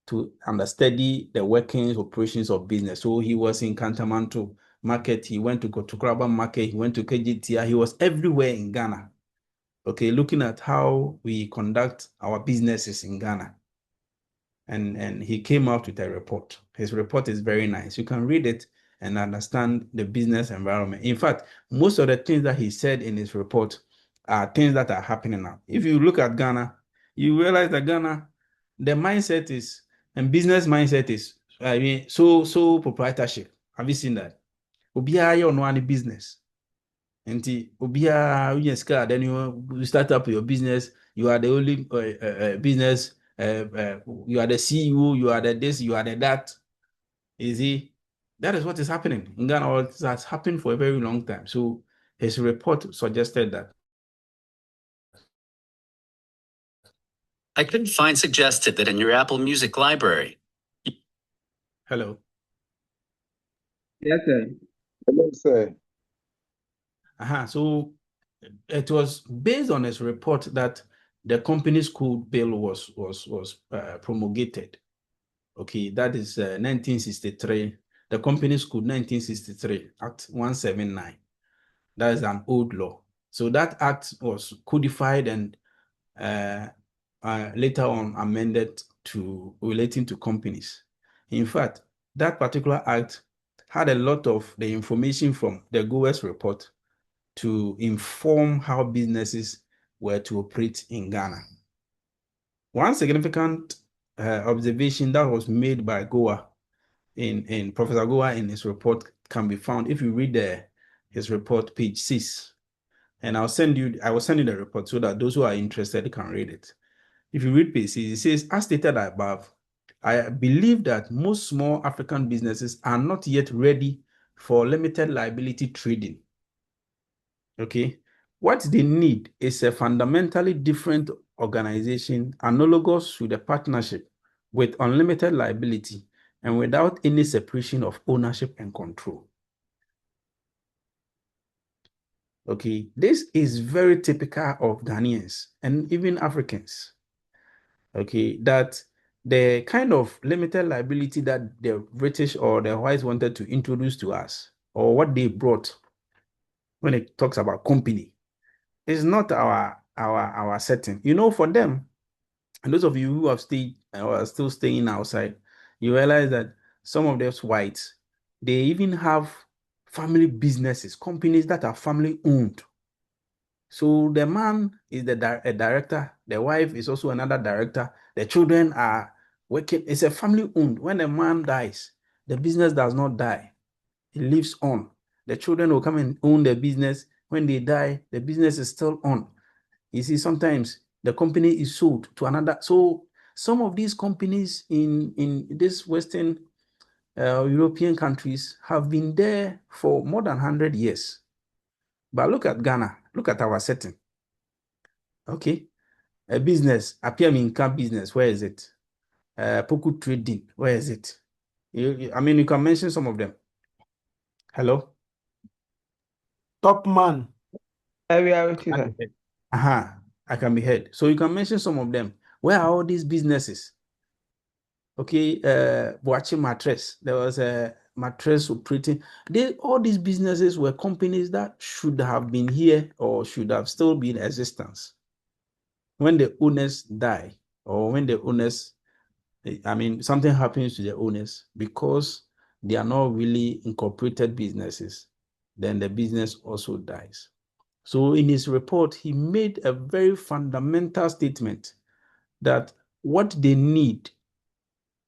to understudy the workings, operations of business. So he was in Kantamanto market. He went to Kotukraba market. He went to KGTI. He was everywhere in Ghana. Okay, looking at how we conduct our businesses in Ghana. And he came out with a report. His report is very nice. You can read it and understand the business environment. In fact, most of the things that he said in his report are things that are happening now. If you look at Ghana, you realize that Ghana, the mindset is, and business mindset is, so proprietorship. Have you seen that? Obiara you know business. And then you start up your business. You are the only business. You are the CEO. You are the this. You are the that. You see, that is what is happening in Ghana. Or it has happened for a very long time. So his report suggested that. I couldn't find suggested that in your Apple Music library. Hello. Yes, sir. Hello, sir. So it was based on his report that the company's code bill was promulgated. Okay, that is 1963. The company's code 1963, Act 179. That is an old law. So that act was codified and later on amended to relating to companies. In fact, that particular act had a lot of the information from the Goes report to inform how businesses were to operate in Ghana. One significant observation that was made by Goa in Professor Goa in his report can be found if you read his report, page 6. And I will send you the report so that those who are interested can read it. If you read page 6, it says, as stated above, I believe that most small African businesses are not yet ready for limited liability trading. Okay. What they need is a fundamentally different organization analogous to the partnership with unlimited liability and without any separation of ownership and control. Okay, this is very typical of Ghanaians and even Africans. Okay, that the kind of limited liability that the British or the whites wanted to introduce to us, or what they brought when it talks about company, is not our setting. For them, and those of you who have stayed or are still staying outside, you realize that some of those whites, they even have family businesses, companies that are family owned. So the man is a director, the wife is also another director, the children are working. It's a family owned. When a man dies, the business does not die. It lives on. The children will come and own the business. When they die, the business is still on. You see, sometimes the company is sold to another. So some of these companies in these Western European countries have been there for more than 100 years. But look at Ghana. Look at our setting. Okay. A business, appear income business, where is it? Poku trading, where is it? You can mention some of them. Hello? Top man. We are with you, sir. I can be heard. So you can mention some of them. Where are all these businesses? Okay, Boachi Mattress. There was a mattress operating. All these businesses were companies that should have been here or should have still been in existence. When the owners die, or when the owners, something happens to the owners because they are not really incorporated businesses, then the business also dies. So in his report, he made a very fundamental statement that what they need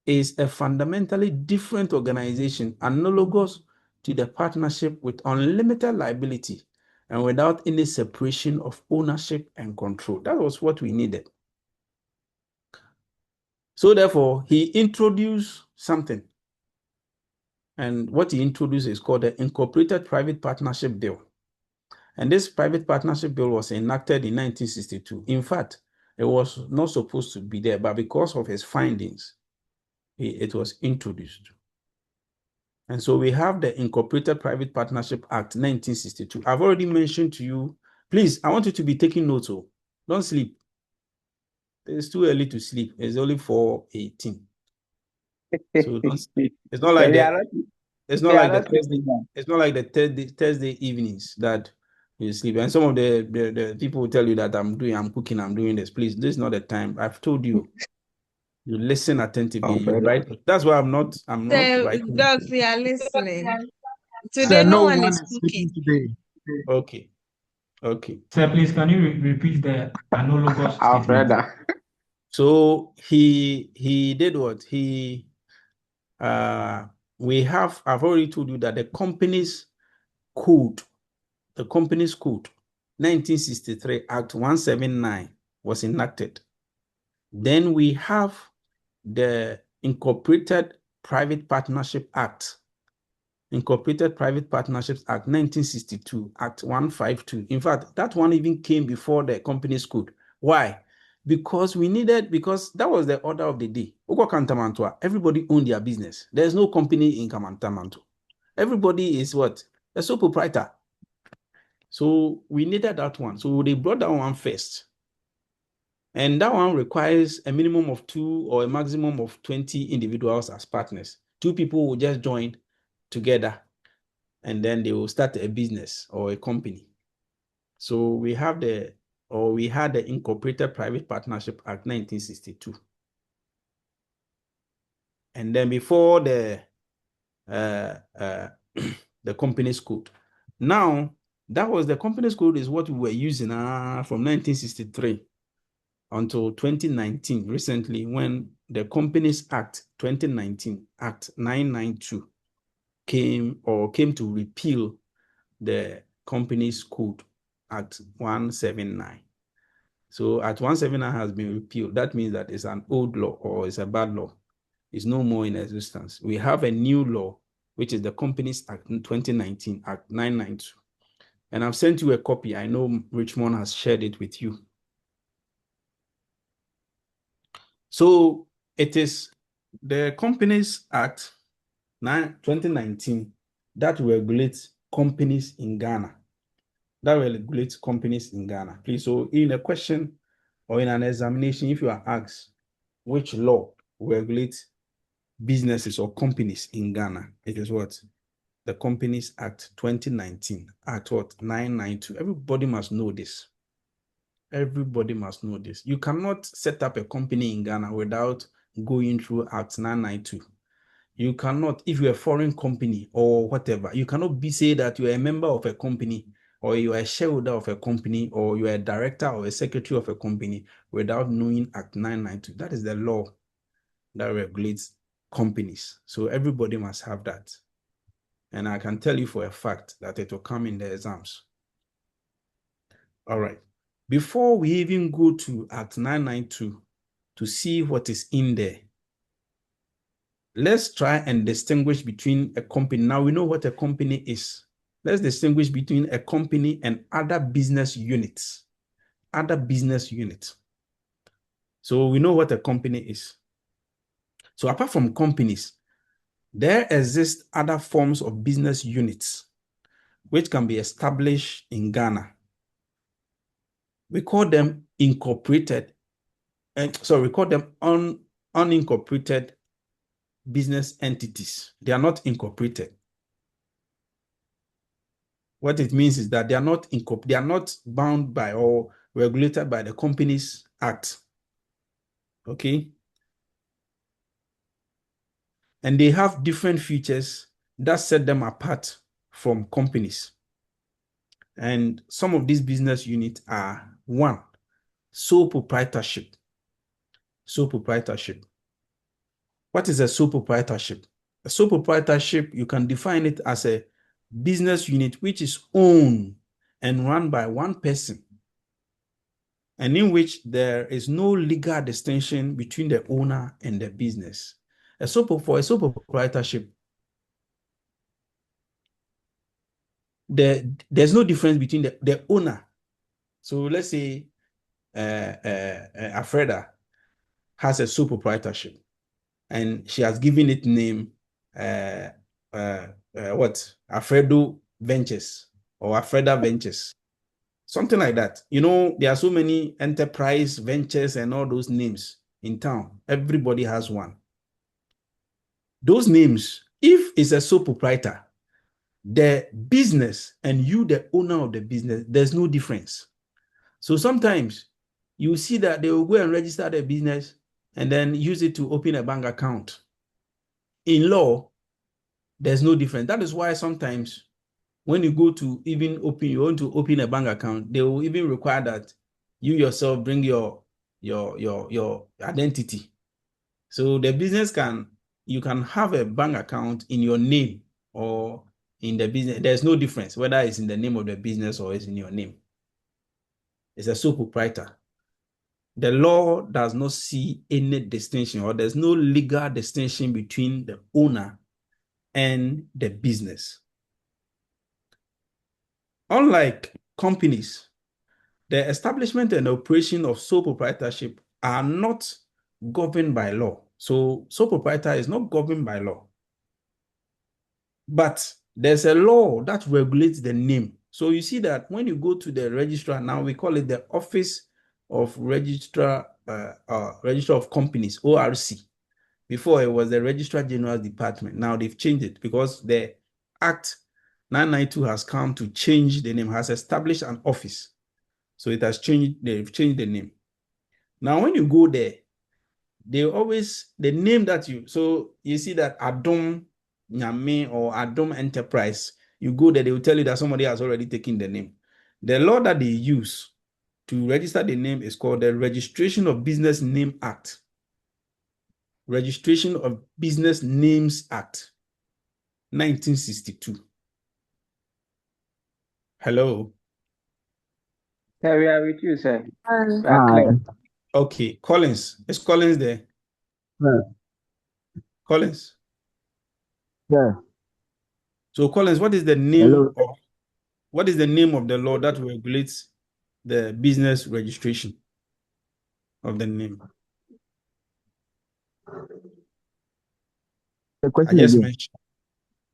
is a fundamentally different organization analogous to the partnership with unlimited liability and without any separation of ownership and control. That was what we needed. So therefore, he introduced something. And what he introduced is called the Incorporated Private Partnership Bill. And this private partnership bill was enacted in 1962. In fact, it was not supposed to be there, but because of his findings, it was introduced. And so we have the Incorporated Private Partnership Act 1962. I've already mentioned to you, please, I want you to be taking notes. Oh, don't sleep. It's too early to sleep. It's only 4:18. So don't sleep. It's not like that. It's not like the Thursday. It's not like the Thursday evenings that you sleep. And some of the people will tell you that I'm cooking, I'm doing this. Please, this is not the time. I've told you. You listen attentively. You write. That's why I'm not writing. Dogs, we are listening. Sir, Today, no no one one is is cooking. sleeping today. Okay. Sir, please, can you repeat the analogous statement? So he did what? I've already told you that the company's code, 1963 Act 179 was enacted. Then we have the Incorporated Private Partnership Act, Incorporated Private Partnerships Act 1962, Act 152. In fact, that one even came before the company's code. Why? Because that was the order of the day. Everybody owned their business. There's no company in Kamantamanto. Everybody is what? A sole proprietor. So we needed that one. So they brought that one first. And that one requires a minimum of 2 or a maximum of 20 individuals as partners. 2 people will just join together and then they will start a business or a company. So we had the Incorporated Private Partnership Act 1962. And then before the company's code. Now, the company's code is what we were using from 1963 until 2019, recently, when the Companies Act 2019, Act 992, came to repeal the Companies Code, Act 179. So Act 179 has been repealed. That means that it's an old law or it's a bad law. It's no more in existence. We have a new law, which is the Companies Act 2019, Act 992. And I've sent you a copy. I know Richmond has shared it with you. So it is the Companies Act 2019 that regulates companies in Ghana. Please, so in a question or in an examination, if you are asked which law regulates businesses or companies in Ghana, it is what? The Companies Act 2019, Act what? 992. Everybody must know this. Everybody must know this. You cannot set up a company in Ghana without going through Act 992. You cannot, if you're a foreign company or whatever, you cannot say that you're a member of a company or you are a shareholder of a company or you are a director or a secretary of a company without knowing Act 992. That is the law that regulates companies. So everybody must have that. And I can tell you for a fact that it will come in the exams. All right. Before we even go to Act 992 to see what is in there, let's try and distinguish between a company. Now we know what a company is. Let's distinguish between a company and other business units. So we know what a company is. So apart from companies, there exist other forms of business units which can be established in Ghana. We call them incorporated, and we call them unincorporated business entities. They are not incorporated. What it means is that they are not bound by or regulated by the Companies Act. Okay. And they have different features that set them apart from companies. And some of these business units are: one, sole proprietorship. Sole proprietorship. What is a sole proprietorship? A sole proprietorship, you can define it as a business unit which is owned and run by one person, and in which there is no legal distinction between the owner and the business. For a sole proprietorship, there's no difference between the owner. So let's say Afreda has a sole proprietorship, and she has given it name Alfredo Ventures or Alfreda Ventures, something like that. You know, there are so many enterprise ventures and all those names in town. Everybody has one. Those names, if it's a sole proprietor, the business and you, the owner of the business, there's no difference. So sometimes you see that they will go and register their business and then use it to open a bank account. In law, there's no difference. That is why sometimes when you go to you want to open a bank account, they will even require that you yourself bring your identity. So the business you can have a bank account in your name or in the business. There's no difference whether it's in the name of the business or it's in your name. It's a sole proprietor. The law does not see any distinction, or there's no legal distinction between the owner and the business. Unlike companies, the establishment and operation of sole proprietorship are not governed by law. So sole proprietor is not governed by law. But there's a law that regulates the name. So you see that when you go to the registrar, now we call it the Office of Registrar of Companies, ORC. Before it was the Registrar General Department. Now they've changed it because the Act 992 has come to change the name, has established an office. So it has changed, they've changed the name. Now when you go there, the name that so you see that Adom Nyame or Adom Enterprise, you go there, they will tell you that somebody has already taken the name. The law that they use to register the name is called the Registration of Business Name Act. Registration of Business Names Act, 1962. Hello? Yeah, we are with you, sir. We are Hi. clear. Okay, Collins. Is Collins there? Yeah. Collins. Yeah. So Collins, what is the name Hello. of the law that regulates the business registration of the name? The question again.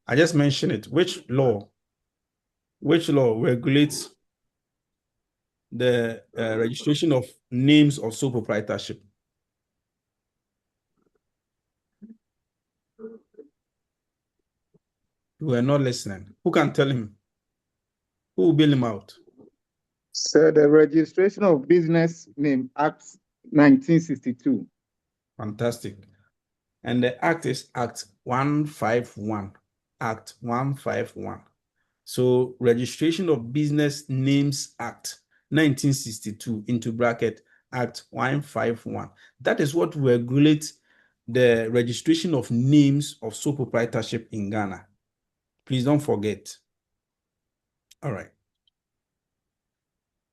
I just mentioned it. Which law regulates the registration of names of sole proprietorship? You were not listening. Who can tell him? Who will bail him out? So the Registration of Business Name Act 1962. Fantastic. And the act is Act 151. Act 151. So Registration of Business Names Act 1962 into bracket Act 151. That is what regulates the registration of names of sole proprietorship in Ghana. Please don't forget. All right.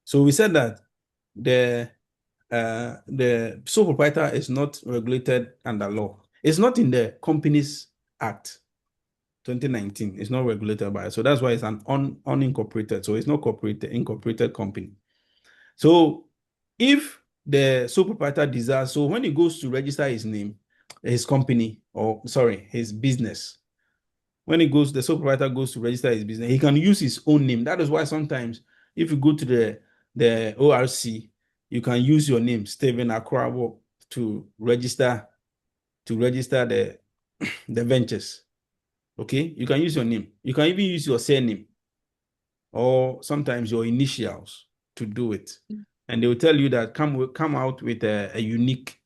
So we said that the sole proprietor is not regulated under law. It's not in the Companies Act 2019. It's not regulated by it. So that's why it's an unincorporated. So it's not incorporated company. So if the sole proprietor desires, so when he goes to register his name, his company, his business, when the sole proprietor goes to register his business, he can use his own name. That is why sometimes if you go to the ORC, you can use your name, Stephen Akrabo, to register the the ventures. Okay, you can use your name. You can even use your surname or sometimes your initials to do it, and they will tell you that come out with a unique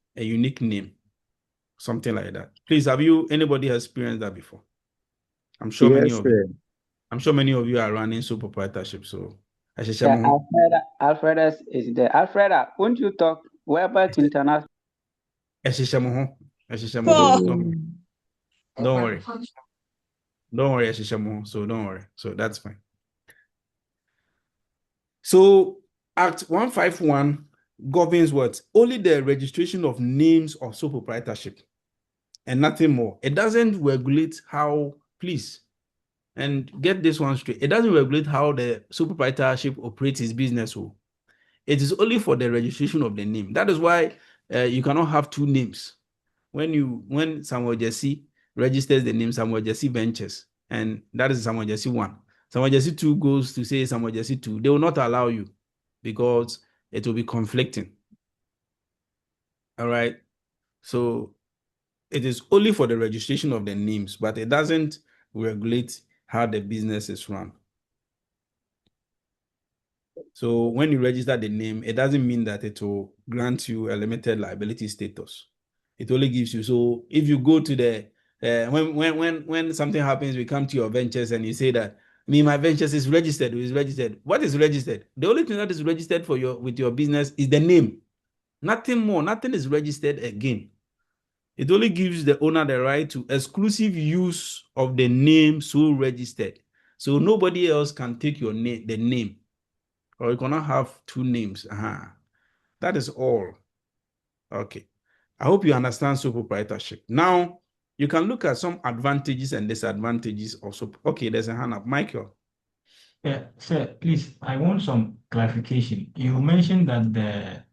name, something like that. Please, have anybody has experienced that before? I'm sure many Yes, of you. sir. I'm sure many of you are running sole proprietorship. So, Yeah, Alfreda is there. Alfreda, won't you talk? We're about to international. Don't worry. Don't worry, so don't worry. So that's fine. So Act 151 governs what? Only the registration of names of sole proprietorship and nothing more. It doesn't regulate how, please, and get this one straight. It doesn't regulate how the sole proprietorship operates his business. It is only for the registration of the name. That is why you cannot have two names. When Samuel Jesse registers the name Samuel Jesse Ventures, and that is Samuel Jesse 1. Samuel Jesse 2 goes to say Samuel Jesse 2. They will not allow you because it will be conflicting. All right. So it is only for the registration of the names, but it doesn't regulate how the business is run. So when you register the name, it doesn't mean that it will grant you a limited liability status. It only gives you. So if you go to the when something happens, we come to your ventures and you say that my ventures is registered. Is registered. What is registered? The only thing that is registered for with your business is the name. Nothing more. Nothing is registered again. It only gives the owner the right to exclusive use of the name so registered. So nobody else can take your name, the name, or you cannot have two names. That is all. Okay. I hope you understand sole proprietorship. Now, you can look at some advantages and disadvantages of Okay, there's a hand up. Michael. Yeah, sir, please, I want some clarification. You mentioned that the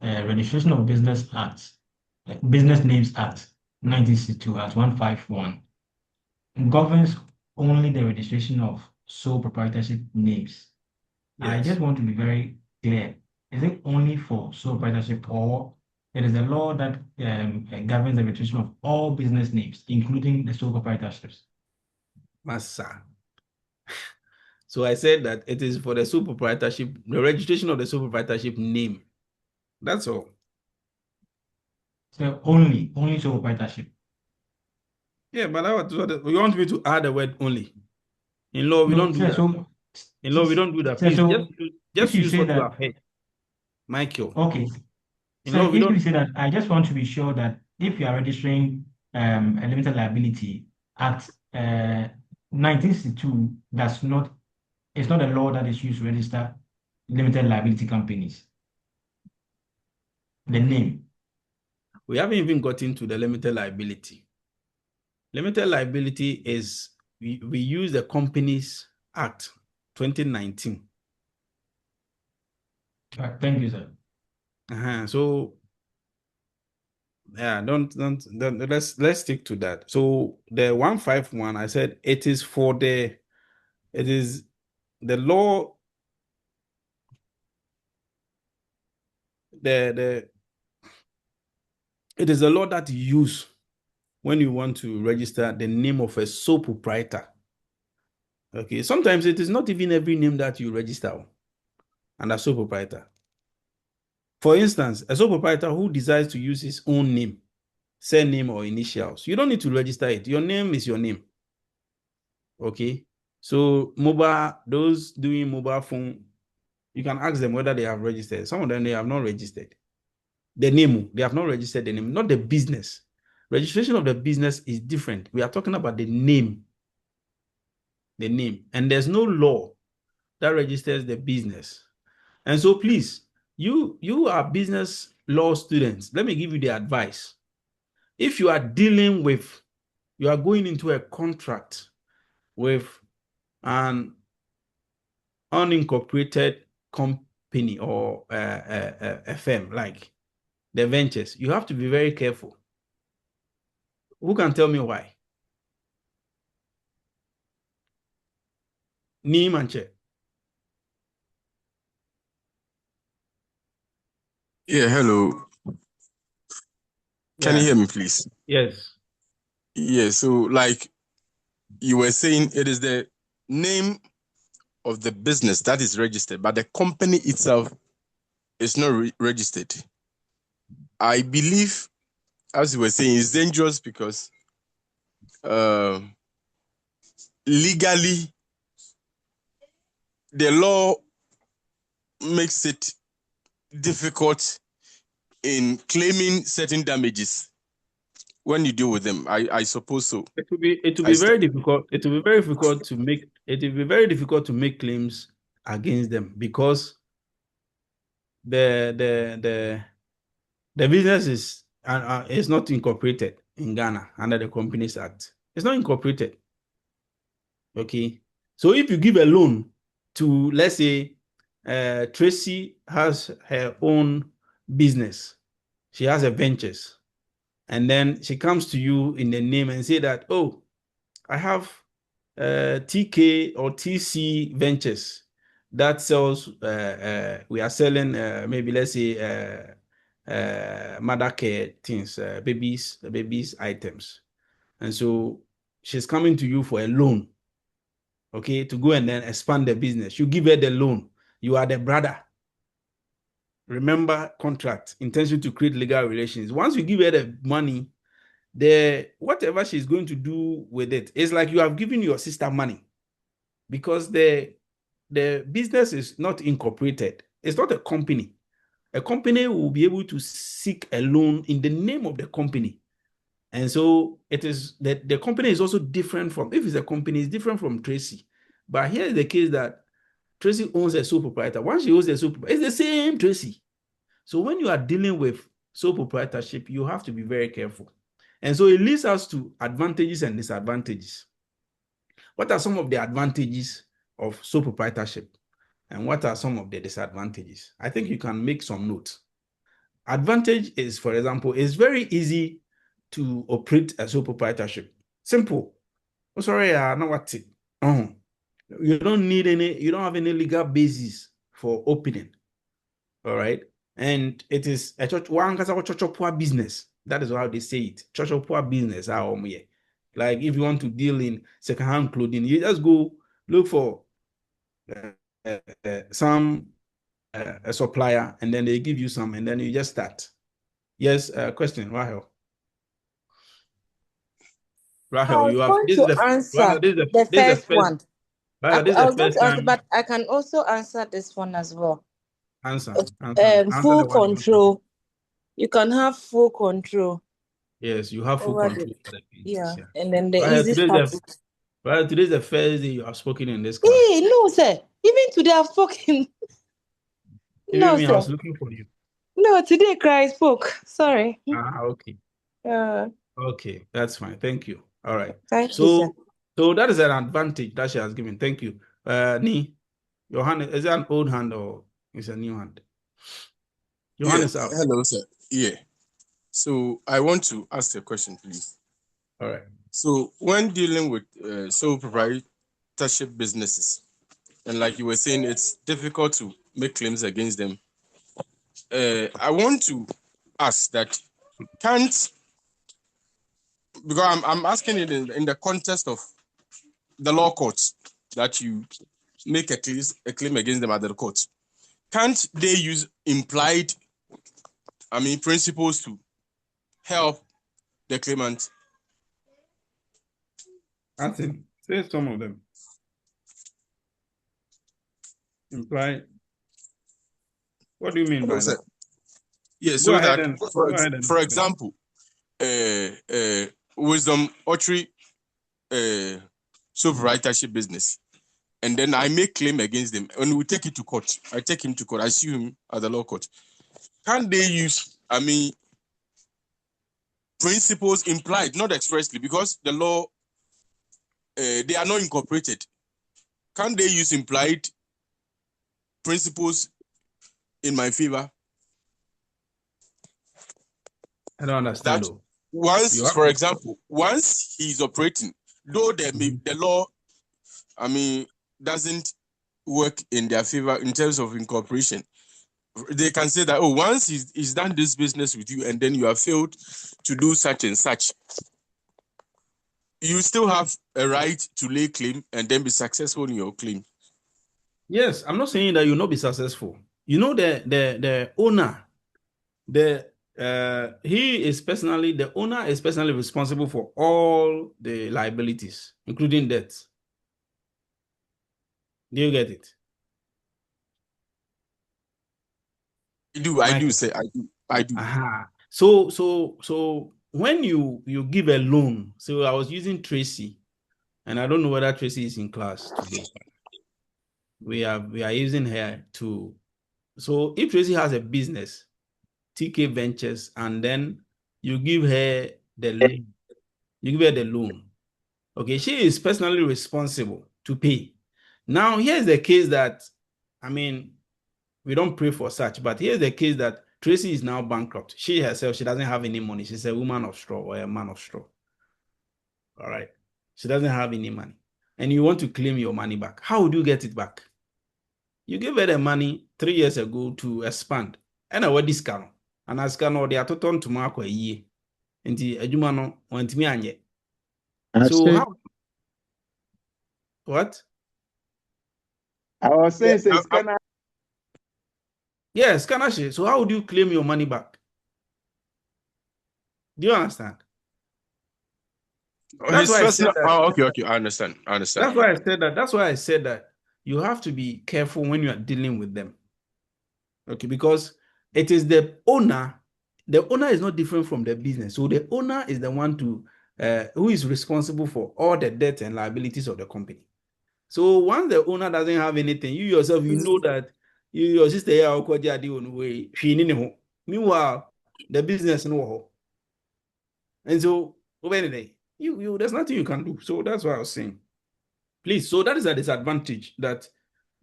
Registration of Business Act, Business Names Act 1962 Act 151 governs only the registration of sole proprietorship names. I Yes. just want to be very clear. Is it only for sole proprietorship, or it is a law that governs the registration of all business names, including the sole proprietorships? Massa. So I said that it is for the sole proprietorship, the registration of the sole proprietorship name. That's all. So only sole proprietorship. Yeah, but you want me to add the word only. In law, we No, don't do sir, that. In law, we don't do that. sir, Please, so just if you use say what you that, have heard. Michael. okay. In So law, if we don't. you say that, I just want to be sure that if you are registering a limited liability at 1962, it's not a law that is used to register limited liability companies. The name. We haven't even gotten to the limited liability. Limited liability is, we use the Companies Act 2019. Thank you, sir. So yeah, don't let's stick to that. So the 151, I said it is the law, it is a law that you use when you want to register the name of a sole proprietor. Okay, sometimes it is not even every name that you register under sole proprietor. For instance, a sole proprietor who decides to use his own name, surname or initials, you don't need to register it. Your name is your name. Okay, so those doing mobile phone, you can ask them whether they have registered. Some of them, they have not registered the name. They have not registered the name, not the business. Registration of the business is different. We are talking about the name. The name. And there's no law that registers the business. And so please, you are business law students. Let me give you the advice. If you are going into a contract with an unincorporated company or a firm like the ventures, you have to be very careful. Who can tell me why? Ni manche. Yeah, hello. Can you Yeah. hear me, please? Yes. Yeah, so like you were saying, it is the name of the business that is registered, but the company itself is not registered. I believe, as you were saying, it's dangerous because legally, the law makes it difficult in claiming certain damages when you deal with them. I suppose so. It will be I very difficult. It will be very difficult to make claims against them because the business is not incorporated in Ghana under the Companies Act. It's not incorporated. Okay. So if you give a loan to, let's say, Tracy has her own business, she has a ventures, and then she comes to you in the name and say that, oh, I have TK or TC Ventures that sells, we are selling maybe, let's say, mother care things, babies items. And so she's coming to you for a loan, okay, to go and then expand the business. You give her the loan. You are the brother. Remember, contract, intention to create legal relations. Once you give her the money, whatever she's going to do with it, it's like you have given your sister money, because the business is not incorporated. It's not a company. A company will be able to seek a loan in the name of the company. And so it is that the company is also different from, if it's a company, it's different from Tracy. But here is the case that Tracy owns a sole proprietor. Once she owns a sole proprietor, it's the same Tracy. So when you are dealing with sole proprietorship, you have to be very careful. And so it leads us to advantages and disadvantages. What are some of the advantages of sole proprietorship? And what are some of the disadvantages? I think you can make some notes. Advantage is, for example, it's very easy to operate a sole proprietorship. Simple. Oh, sorry, no what it. You don't need you don't have any legal basis for opening. All right. And it is a church business. That is how they say it. Church business. Like if you want to deal in secondhand clothing, you just go look for some a supplier, and then they give you some, and then you just start. Yes, question, Rahel. Rahel, I you was have going this is to the answer this the is the first first one. Rahel, this is I the was going first to answer, time. but I can also answer this one as well. Answer Full the one. control. You can have full control Yes, you have full over control the, for the business. yeah, Yeah. and then the Rahel, easy stuff. today's the first day you have spoken in this class. Hey, no, sir. Even today I've spoken. Even No, me, sir. I was looking for you. No, today I spoke. Sorry. Okay. Okay, that's fine. Thank you. All right. Thank you, sir. So that is an advantage that she has given. Thank you. Ni, your hand, is it an old hand or is it a new hand? Your hand is out. Hello, sir. Yeah. So I want to ask a question, please. All right. So when dealing with sole proprietorship businesses, and like you were saying, it's difficult to make claims against them. I want to ask that can't, because I'm asking it in the context of the law courts, that you make a claim against them at the court. Can't they use implied, principles to help the claimant? Answer. Say some of them. Imply. What do you mean by that? Yeah, so that, Go ahead and for example, wisdom Autry sole proprietorship business, and then I make claim against them, and we take it to court. I take him to court. I sue him at the law court. Can't they use, principles implied, not expressly, because the law, they are not incorporated. Can't they use implied principles in my favor? I don't understand. That once, for example, once he's operating, though the law, doesn't work in their favor in terms of incorporation, they can say that, oh, once he's done this business with you and then you have failed to do such and such, you still have a right to lay claim and then be successful in your claim. Yes, I'm not saying that you'll not be successful. You know, the owner, the owner is personally responsible for all the liabilities, including debts. Do you get it? I do say, I do. So when you give a loan, so I was using Tracy, and I don't know whether Tracy is in class today. We are using her to. So if Tracy has a business, TK Ventures, and then you give her the loan, Okay, she is personally responsible to pay. Now, here's the case that, I mean, we don't pray for such, but here's the case that Tracy is now bankrupt. She herself, she doesn't have any money. She's a woman of straw or a man of straw. All right. She doesn't have any money. And you want to claim your money back. How would you get it back? You gave her the money 3 years ago to expand. And I want discount. And as can or they are total to mark a year. And the Ejumano want me anye. So how what? I was saying, say, scanner. Yes, Kanashi. So how would you claim your money back? Do you understand? That's why I said that. Oh, okay. I understand. That's why I said that. That's why I said that you have to be careful when you are dealing with them. Okay, because it is the owner. The owner is not different from the business. So the owner is the one who is responsible for all the debt and liabilities of the company. So once the owner doesn't have anything, you yourself, you know that your sister here way. Meanwhile, the business no. And so you there's nothing you can do. So that's what I was saying. Please, so that is a disadvantage that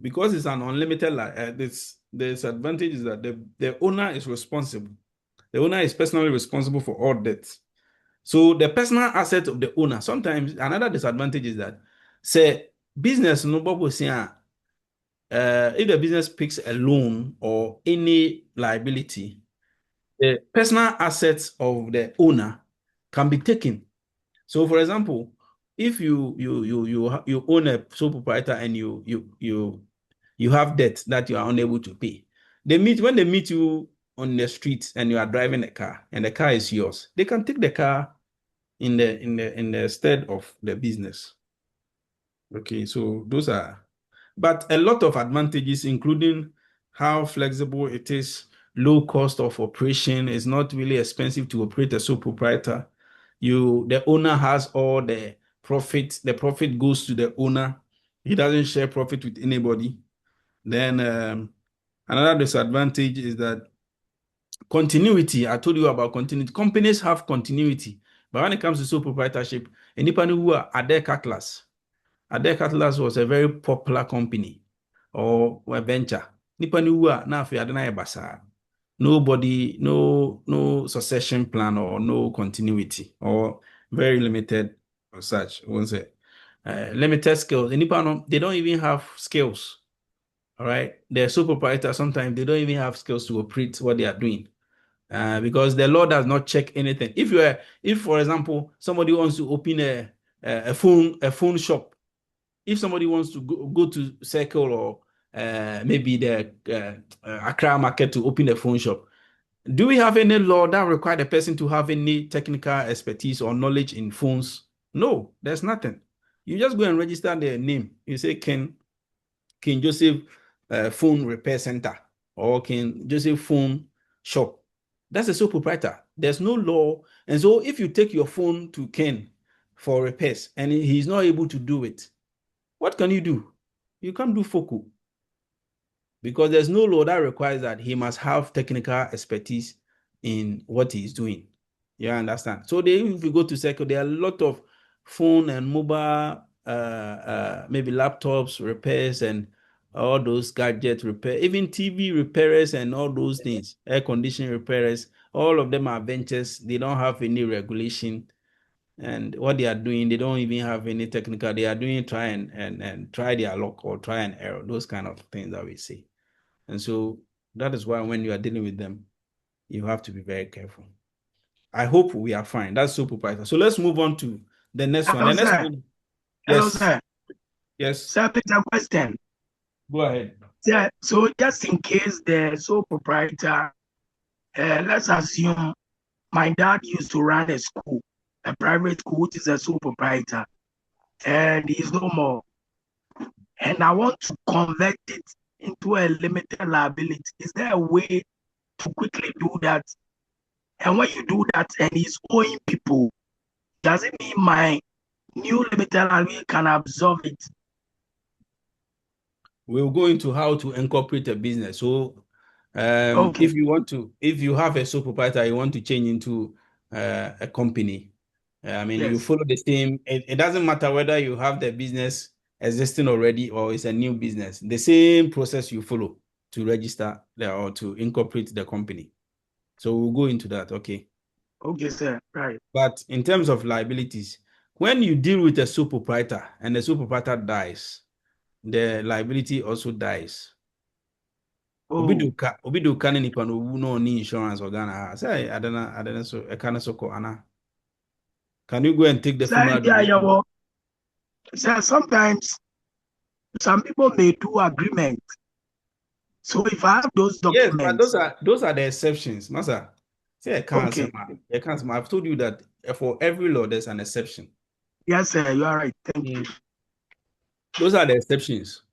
because it's an unlimited this disadvantage is that the owner is responsible. The owner is personally responsible for all debts. So the personal asset of the owner, sometimes another disadvantage is that say business no if the business picks a loan or any liability, the personal assets of the owner can be taken. So, for example, if you own a sole proprietor and you have debt that you are unable to pay, when they meet you on the street and you are driving a car and the car is yours, they can take the car in the stead of the business. Okay, so those are, but a lot of advantages, including how flexible it is, low cost of operation, is not really expensive to operate a sole proprietor. The owner has all the profit. The profit goes to the owner. He doesn't share profit with anybody. Then another disadvantage is that continuity. I told you about continuity. Companies have continuity, but when it comes to sole proprietorship, anybody who are Adeka Class. Adeka Class was a very popular company or a venture. Anybody who are now basa. Nobody, no succession plan or no continuity or very limited or such. Won't say limited skills. They don't even have skills. All right, they're sole proprietor. Sometimes they don't even have skills to operate what they are doing. Because the law does not check anything. If for example, somebody wants to open a phone shop, if somebody wants to go to Circle or maybe the Accra market to open a phone shop, do we have any law that require the person to have any technical expertise or knowledge in phones? No, there's nothing. You just go and register their name. You say King Joseph Phone Repair Center or King Joseph Phone Shop. That's a sole proprietor. There's no law. And so if you take your phone to Ken for repairs and he's not able to do it, what can you do? You can't do FOCO because there's no law that requires that he must have technical expertise in what he's doing. You understand? So if you go to Circle, there are a lot of phone and mobile, maybe laptops repairs and all those gadget repair, even TV repairers and all those things, air conditioning repairers, all of them are ventures. They don't have any regulation. And what they are doing, they don't even have any technical. They are doing try and try their luck or try and error, those kind of things that we see. And so That is why when you are dealing with them, you have to be very careful. I hope we are fine. That's sole proprietor. So let's move on to the next one. Hello, The next sir. one. Hello, Yes. sir. Yes. Sir, please a question. Go ahead. Yeah, so just in case the sole proprietor, let's assume my dad used to run a school, a private school, which is a sole proprietor, and he's no more. And I want to convert it into a limited liability. Is there a way to quickly do that? And when you do that and he's owing people, does it mean my new limited liability can absorb it? We'll go into how to incorporate a business. So Okay. if you have a sole proprietor, you want to change into a company. I mean, you Yes. follow the same. It doesn't matter whether you have the business existing already or it's a new business. The same process you follow to register or to incorporate the company. So we'll go into that. Okay. Okay, sir. Right. But in terms of liabilities, when you deal with a sole proprietor and the sole proprietor dies, the liability also dies. Obi do ka ne nipa no wu no ni insurance or Ghana. Say I don't know so I can't so ana. Can you go and take the Sir, funeral yeah, donation? well, sir, sometimes some people may do agreement. So if I have those Yes, but documents, those are the exceptions, Master. Say I can't say okay. I can't. I've told you that for every law there's an exception. Yes, sir, you are right. Thank you. Those are the exceptions.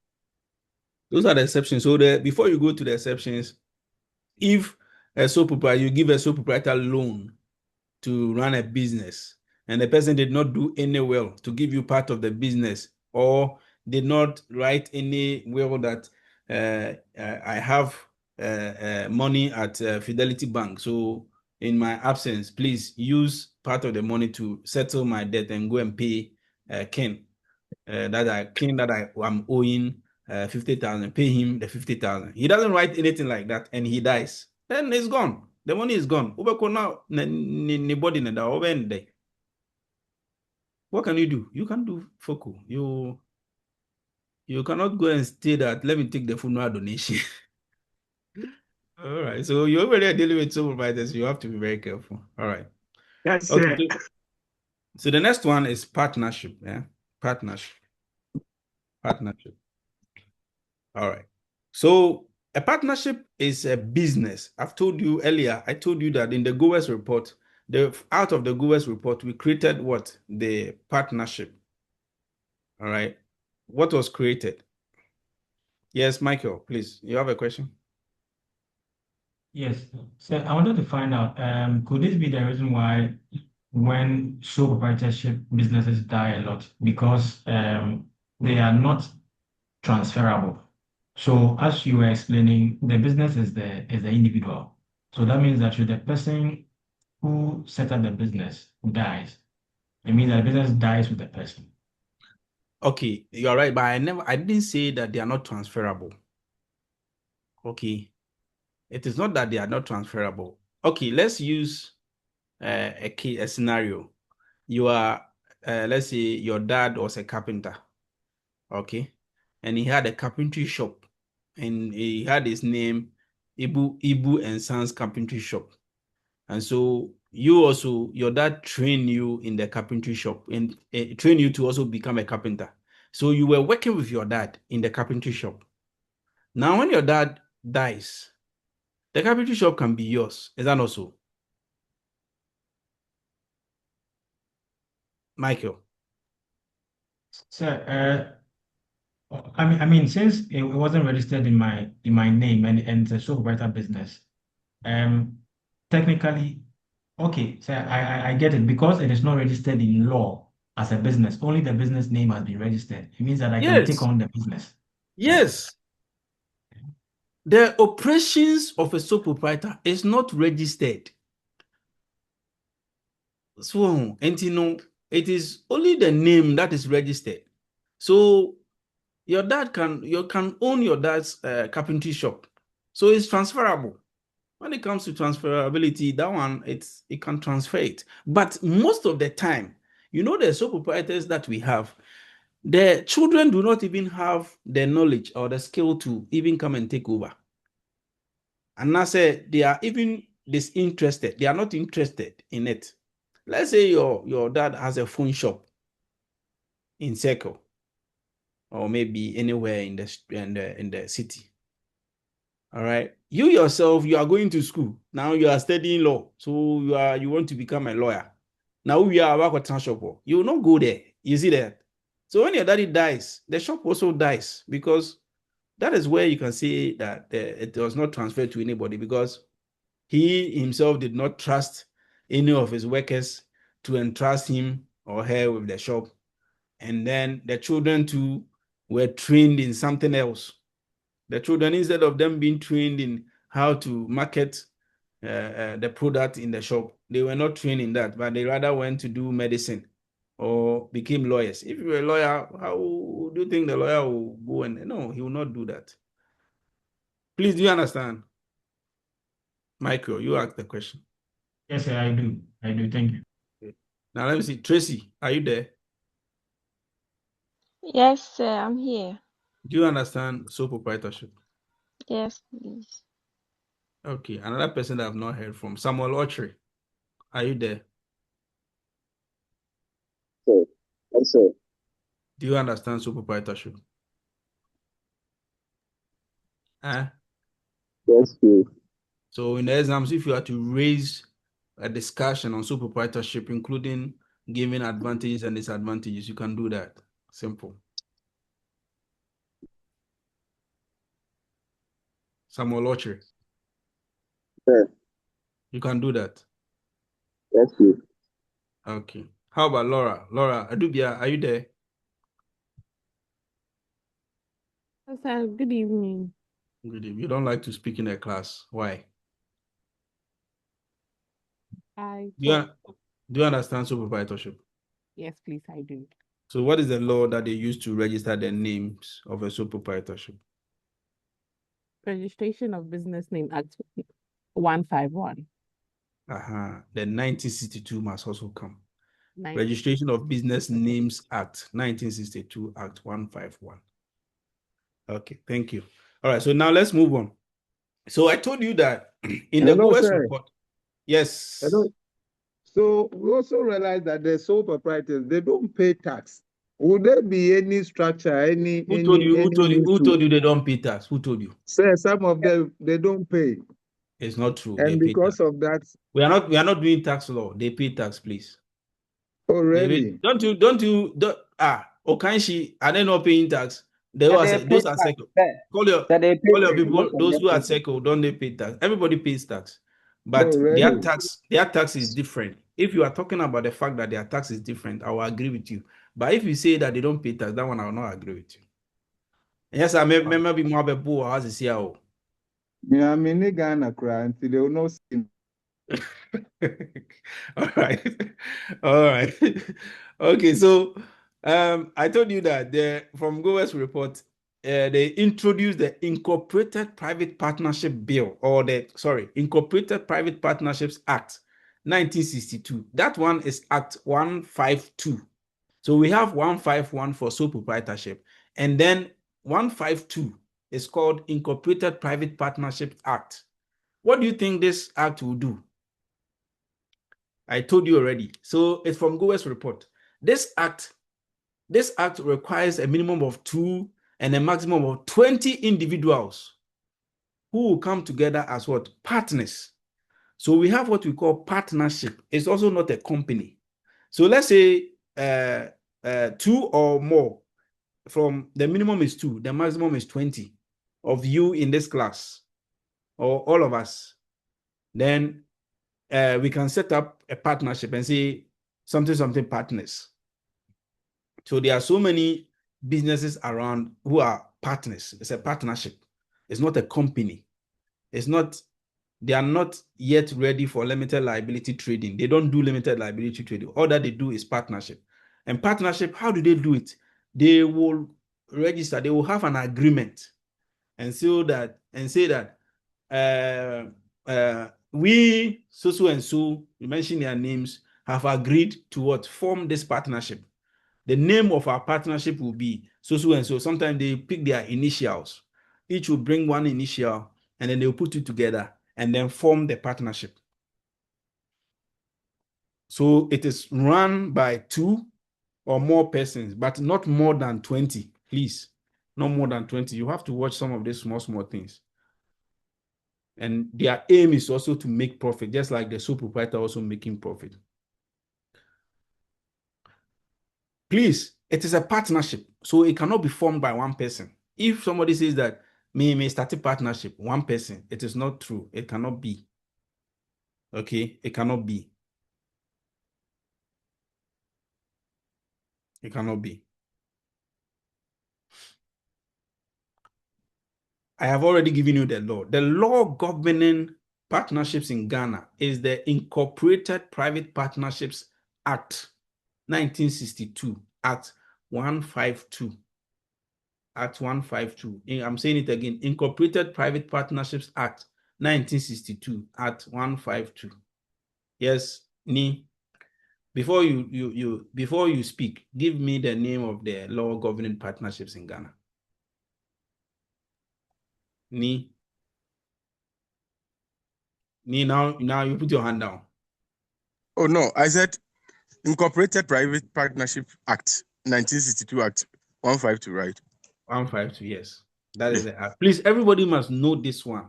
Those are the exceptions. So before you go to the exceptions, if a sole proprietor, you give a sole proprietor loan to run a business, and the person did not do any will to give you part of the business, or did not write any will that I have money at Fidelity Bank, so in my absence, please use part of the money to settle my debt and go and pay Ken that I'm owing 50,000, pay him the 50,000. He doesn't write anything like that and he dies. Then it's gone. The money is gone. What can you do? You can't do FOCO. You cannot go and say that, let me take the funeral donation. All right. So you're already dealing with sole proprietors. You have to be very careful. All right. Yes, Okay. sir. So the next one is partnership. Yeah. Partnership. All right. So a partnership is a business. I've told you earlier, I told you that in the GOES report, out of the GOES report, we created what? The partnership. All right. What was created? Yes, Michael, please. You have a question? Yes. So I wanted to find out, could this be the reason why when sole proprietorship businesses die a lot? Because they are not transferable. So as you were explaining, the business is the individual. So that means that should the person who set up the business dies, it means that the business dies with the person. Okay, you're right, but I didn't say that they are not transferable. Okay. It is not that they are not transferable. Okay, let's use a scenario. You are, let's say your dad was a carpenter, okay? And he had a carpentry shop, and he had his name, Ibu and Sons Carpentry Shop. And so your dad trained you in the carpentry shop and trained you to also become a carpenter. So you were working with your dad in the carpentry shop. Now, when your dad dies, the carpentry shop can be yours. Is that not so? Michael. Sir, I mean, since it wasn't registered in my name and it's a sole proprietor business, technically, okay, so I get it because it is not registered in law as a business. Only the business name has been registered. It means that I can take Yes. on the business. Yes. The operations of a sole proprietor is not registered. So, and you know, it is only the name that is registered. So your dad you can own your dad's carpentry shop. So it's transferable. When it comes to transferability, that one it can transfer it. But most of the time, you know, the sole proprietors that we have, the children do not even have the knowledge or the skill to even come and take over. And I say they are even disinterested. They are not interested in it. Let's say your dad has a phone shop in Circle, or maybe anywhere in the city. All right. You yourself, you are going to school. Now you are studying law. So you want to become a lawyer. Now we are about a shop. You will not go there. You see that? So when your daddy dies, the shop also dies, because that is where you can see that it was not transferred to anybody, because he himself did not trust any of his workers to entrust him or her with the shop. And then the children too were trained in something else. The children, instead of them being trained in how to market the product in the shop, they were not trained in that, but they rather went to do medicine or became lawyers. If you're a lawyer, how do you think the lawyer will go? And no, he will not do that. Please, do you understand? Michael, you asked the question. Yes, sir, I do. I do. Thank you. Okay. Now let me see. Tracy, are you there? Yes, sir, I'm here. Do you understand sole proprietorship? Yes, please. Okay. Another person that I've not heard from, Samuel Autry. Are you there? Yes, sir. Do you understand sole proprietorship? Yes, please. So in the exams, if you are to raise a discussion on sole proprietorship, including giving advantages and disadvantages, you can do that. Simple. Samuel Autry. Sir. You can do that. Yes, please. Okay. How about Laura? Laura Adubia, are you there? Sir, good evening. Good evening. You don't like to speak in a class. Why? I Do you, thought, do you understand sole proprietorship? yes, please, I do. So what is the law that they use to register the names of a sole proprietorship? Registration of Business Name Act 151. The 1962 must also come. 19. Registration of Business Names Act, 1962, Act 151. Okay, thank you. All right, so now let's move on. So I told you that in the Hello, GOES sir. report, yes. Hello. So we also realize that the sole proprietors, they don't pay tax. Would there be any structure, Who told you they don't pay tax? Who told you? Sir, some of them, they don't pay. It's not true. And They pay because tax. of that. We are not doing tax law. They pay tax, please. Oh, really? Don't Okanshi, are they not paying tax? Those are circle. Call your people, those who are circle, don't they pay tax? Everybody pays tax. But their tax is different. If you are talking about the fact that their tax is different, I will agree with you. But if you say that they don't pay tax, that one I will not agree with you. Yes, I may be more of a bull as a CEO. Yeah, I mean, they Ghana cry until they will not see. All right. All right. Okay, so I told you that from GOES report, they introduced the Incorporated Private Partnership Bill, or Incorporated Private Partnerships Act 1962. That one is Act 152. So we have 151 for sole proprietorship, and then 152 is called Incorporated Private Partnership Act. What do you think this act will do? I told you already. So it's from GOES report. This act requires a minimum of 2 and a maximum of 20 individuals who will come together as what? Partners. So we have what we call partnership. It's also not a company. So let's say 2 or more. From the minimum is 2, the maximum is 20 of you in this class, or all of us. Then we can set up a partnership and say something partners. So there are so many businesses around who are partners. It's a partnership. It's not a company. They are not yet ready for limited liability trading. They don't do limited liability trading. All that they do is partnership. And partnership, how do they do it? They will register, they will have an agreement and say that we so and so, you mentioned their names, have agreed to what? Form this partnership. The name of our partnership will be so and so. Sometimes they pick their initials. Each will bring one initial, and then they'll put it together and then form the partnership. So it is run by 2 or more persons, but not more than 20, please. No more than 20. You have to watch some of these small things. And their aim is also to make profit, just like the sole proprietor also making profit. Please, it is a partnership, so it cannot be formed by one person. If somebody says that may start a partnership, one person, it is not true. It cannot be. Okay, it cannot be. It cannot be. I have already given you the law. The law governing partnerships in Ghana is the Incorporated Private Partnerships Act, 1962, Act 152. Act 152. I'm saying it again. Incorporated Private Partnerships Act, 1962, Act 152. Yes, Ni. Before you speak, give me the name of the law governing partnerships in Ghana. Ni, now you put your hand down. Oh no, I said Incorporated Private Partnership Act, 1962 Act 152, right? 152, yes. That is the act. Please, everybody must know this one.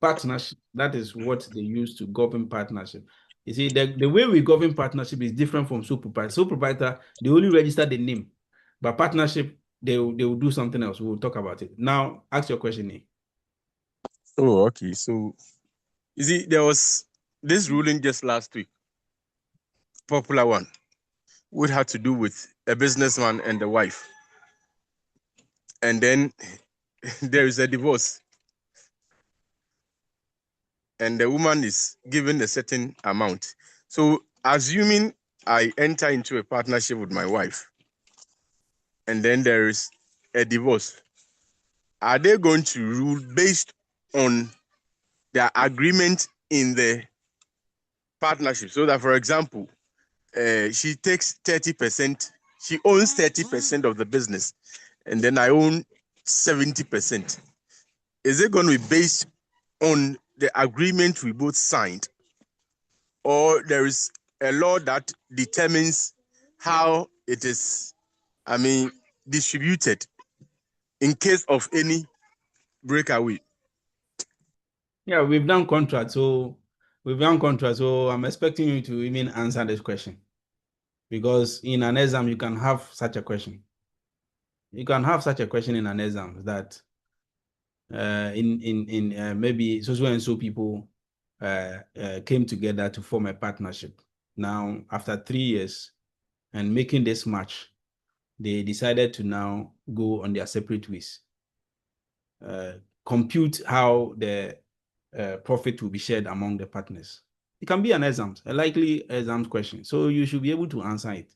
Partnership, that is what they use to govern partnership. You see, the way we govern partnership is different from sole proprietor. Sole proprietor, they only register the name. But partnership, they will do something else. We will talk about it. Now, ask your question, Nick. Oh, okay. So, you see, there was this ruling just last week, popular one, which had to do with a businessman and the wife. And then there is a divorce. And the woman is given a certain amount. So, assuming I enter into a partnership with my wife, and then there is a divorce, are they going to rule based on their agreement in the partnership? So that, for example, she takes 30%, she owns 30% of the business, and then I own 70%. Is it going to be based on the agreement we both signed, or there is a law that determines how it is, distributed in case of any breakaway? Yeah, we've done contract, so I'm expecting you to even answer this question, because in an exam you can have such a question. You can have such a question in an exam that maybe so and so people came together to form a partnership. Now, after 3 years and making this match, they decided to now go on their separate ways. Compute how the profit will be shared among the partners. It can be an exam, a likely exam question. So you should be able to answer it.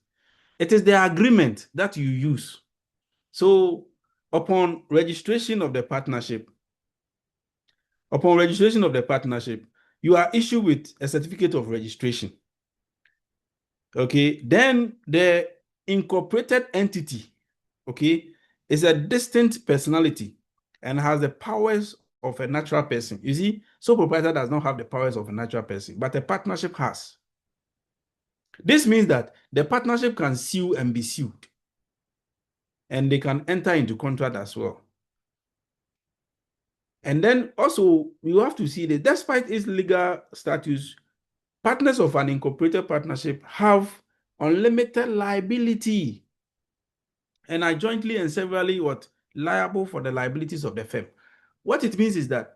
It is the agreement that you use. So upon registration of the partnership, you are issued with a certificate of registration. Okay, then the incorporated entity, okay, is a distinct personality and has the powers of a natural person. You see, sole proprietor does not have the powers of a natural person, but a partnership has. This means that the partnership can sue and be sued, and they can enter into contract as well. And then also, you have to see that despite its legal status, partners of an incorporated partnership have unlimited liability and are jointly and severally liable for the liabilities of the firm. What it means is that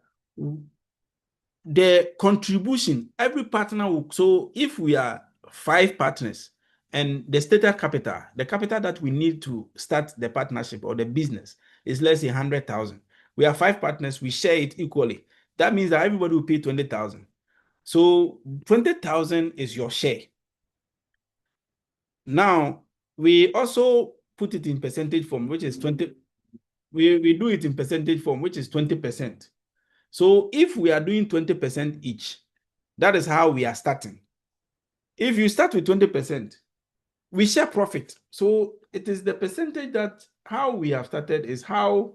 the contribution, every partner will, so if we are 5 partners and the stated capital, the capital that we need to start the partnership or the business is, let's say, 100,000. We are 5 partners, we share it equally. That means that everybody will pay 20,000. So 20,000 is your share. Now, we also put it in percentage form, which is 20. We do it in percentage form, which is 20%. So if we are doing 20% each, that is how we are starting. If you start with 20%, we share profit. So it is the percentage that how we have started is how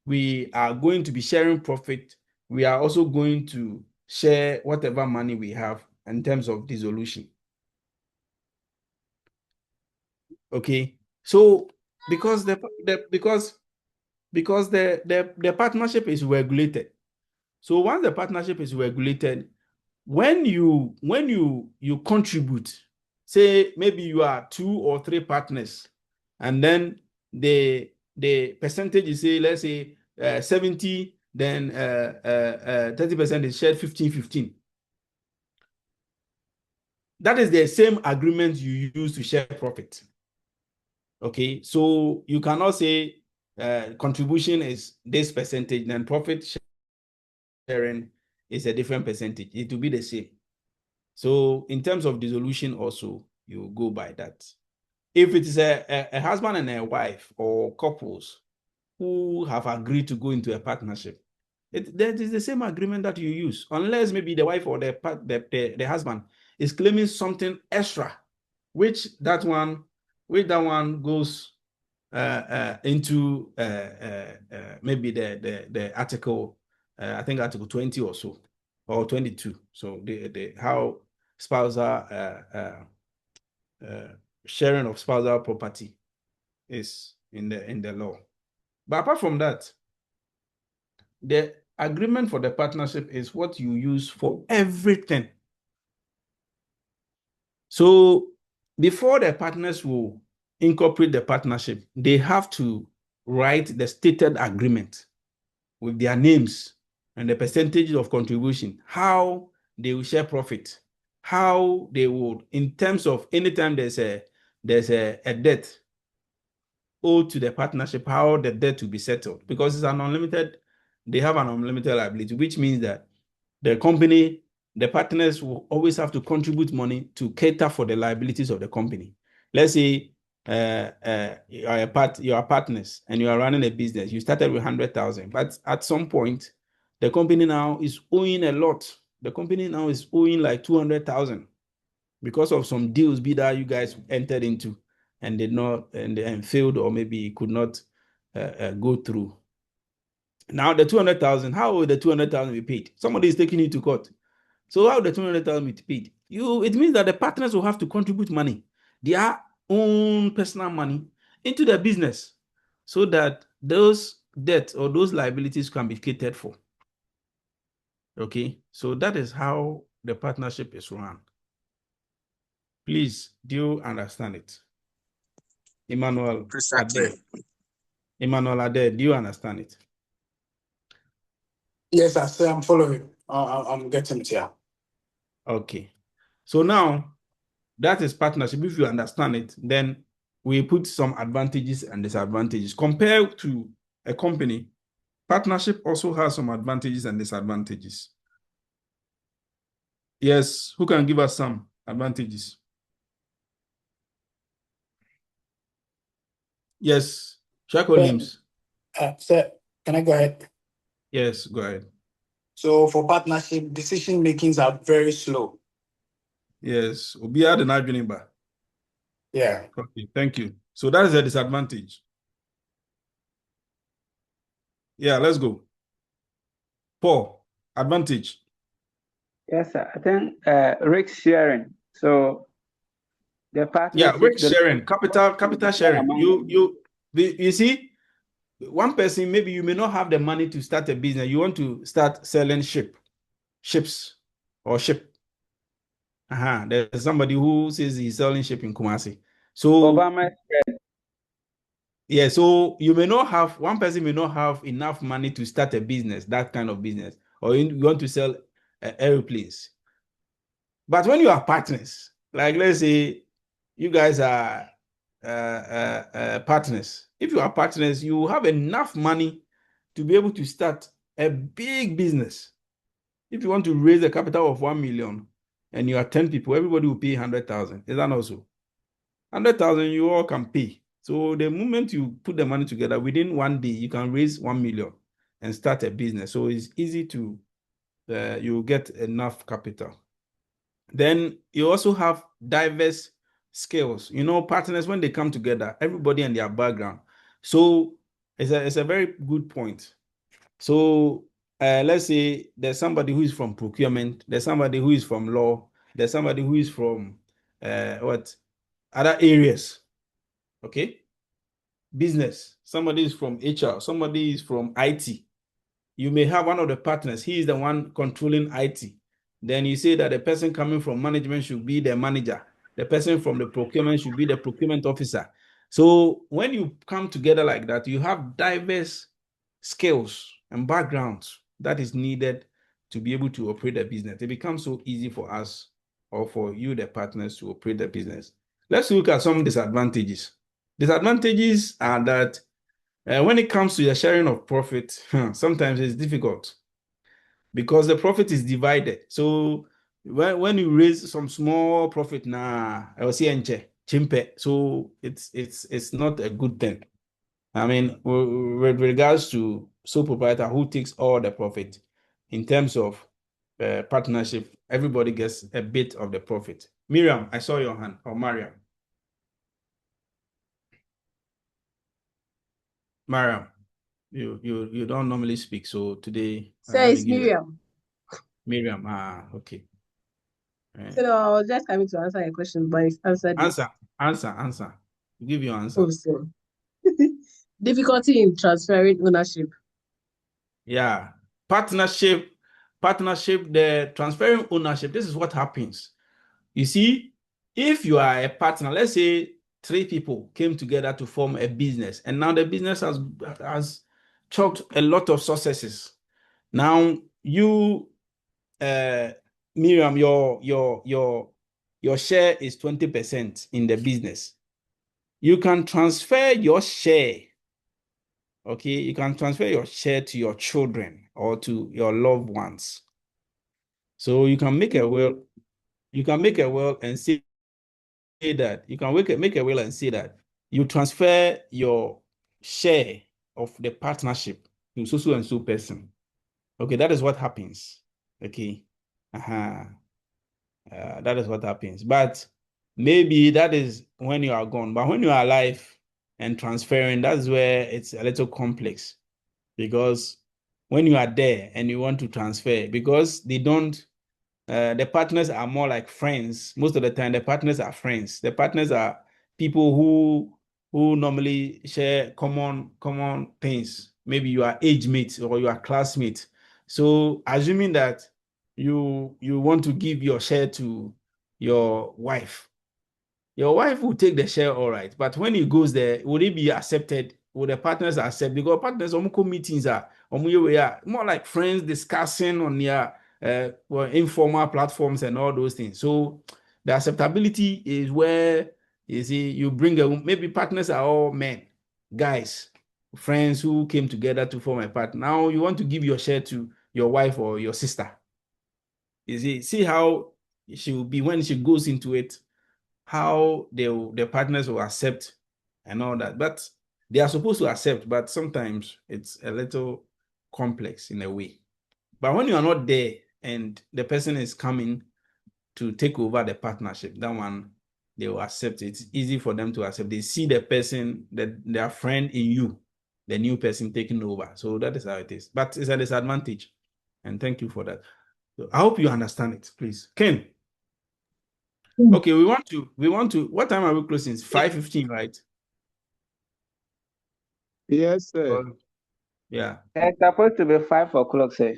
we are going to be sharing profit we are also going to share whatever money we have in terms of dissolution. Okay, so because the partnership is regulated. So once the partnership is regulated, when you contribute, say maybe you are 2 or 3 partners, and then the percentage is, say, let's say 70, then 30% is shared 15-15. That is the same agreement you use to share profit. Okay, so you cannot say contribution is this percentage, then profit sharing is a different percentage. It will be the same. So in terms of dissolution also, you go by that. If it is a husband and a wife or couples who have agreed to go into a partnership, that is the same agreement that you use, unless maybe the wife or the husband is claiming something extra, which that one goes into maybe the article, I think Article 20 or so, or 22. So the how spousal sharing of spousal property is in the law. But apart from that, the agreement for the partnership is what you use for everything. So before the partners will incorporate the partnership, they have to write the stated agreement with their names and the percentages of contribution, how they will share profit, how they would, in terms of anytime there's a debt owed to the partnership, how the debt will be settled, because it's an unlimited, they have an unlimited liability, which means that the company, the partners will always have to contribute money to cater for the liabilities of the company. Let's say you are partners and you are running a business. You started with 100,000, but at some point, the company now is owing a lot. The company now is owing like 200,000 because of some deals that you guys entered into and did not and failed, or maybe could not go through. Now the 200,000, how will the 200,000 be paid? Somebody is taking you to court. So how will the 200,000 be paid? It means that the partners will have to contribute money, their own personal money, into the business, so that those debts or those liabilities can be catered for. Okay, so that is how the partnership is run. Please, do you understand it? Emmanuel, Precisely. Ade, do you understand it? Yes, I'm following. I'm getting it here. Okay. So now, that is partnership. If you understand it, then we put some advantages and disadvantages. Compared to a company, partnership also has some advantages and disadvantages. Yes, who can give us some advantages? Yes, Shako names. Sir, can I go ahead? Yes, go ahead. So for partnership, decision makings are very slow. Yes, Obia the Najuniba. Yeah. Okay, thank you. So that is a disadvantage. Yeah, let's go. Paul, advantage. Yes, sir. I think risk sharing. So the partnership. Yeah, risk sharing, capital sharing. You see, one person, maybe you may not have the money to start a business. You want to start selling ships or ship. There's somebody who says he's selling ship in Kumasi. So Obama. yeah, so you may not have, one person may not have enough money to start a business, that kind of business, or you want to sell airplanes. But when you are partners, like let's say you guys are partners. If you are partners, you have enough money to be able to start a big business. If you want to raise a capital of 1 million and you are 10 people, everybody will pay 100,000. Is that also? 100,000 you all can pay. So the moment you put the money together, within 1 day, you can raise 1 million and start a business. So it's easy to, you get enough capital. Then you also have diverse skills. You know, partners, when they come together, everybody and their background. So it's a very good point. So let's say there's somebody who is from procurement, there's somebody who is from law, there's somebody who is from what other areas, okay? Business, somebody is from HR, somebody is from IT. You may have one of the partners, he is the one controlling IT. Then you say that the person coming from management should be the manager. The person from the procurement should be the procurement officer. So when you come together like that, you have diverse skills and backgrounds that is needed to be able to operate a business. It becomes so easy for us or for you, the partners, to operate the business. Let's look at some disadvantages. Disadvantages are that when it comes to the sharing of profit, sometimes it's difficult because the profit is divided. So when you raise some small profit, I will say chimpe. So it's not a good thing. I mean, with regards to sole proprietor who takes all the profit, in terms of partnership, everybody gets a bit of the profit. Miriam, I saw your hand, or Mariam. Mariam, you don't normally speak, so today Sir, let me it's give you Miriam. Miriam. Okay. So no, I was just coming to answer your question, but you've answered it. Answer. Give your answer. Oh, so difficulty in transferring ownership. Yeah. Partnership, the transferring ownership, this is what happens. You see, if you are a partner, let's say 3 people came together to form a business, and now the business has chalked a lot of successes. Now you, Miriam, your share is 20% in the business. You can transfer your share. Okay, you can transfer your share to your children or to your loved ones. So you can make a will. You can make a will and say that you can make a will and say that you transfer your share of the partnership to so and so person. Okay, that is what happens. Okay, that is what happens. But maybe that is when you are gone. But when you are alive and transferring, that's where it's a little complex, because when you are there and you want to transfer, because they don't, the partners are more like friends. Most of the time, the partners are friends. The partners are people who normally share common things. Maybe you are age mates or you are classmates. So assuming that you want to give your share to your wife, your wife will take the share, all right. But when he goes there, would it be accepted? Would the partners accept? Because partners, meetings are more like friends discussing on their informal platforms and all those things. So the acceptability is where you see you bring maybe partners are all men, guys, friends who came together to form a partner. Now you want to give your share to your wife or your sister. You see how she will be when she goes into it, how the partners will accept and all that. But they are supposed to accept, but sometimes it's a little complex in a way. But when you are not there and the person is coming to take over the partnership, that one, they will accept it. It's easy for them to accept. They see the person, their friend in you, the new person taking over. So that is how it is. But it's a disadvantage. And thank you for that. So I hope you understand it, please. Ken. Okay, we want to, what time are we closing? It's 5:15, right? Yes, sir. Yeah. It's supposed to be 5 o'clock, sir.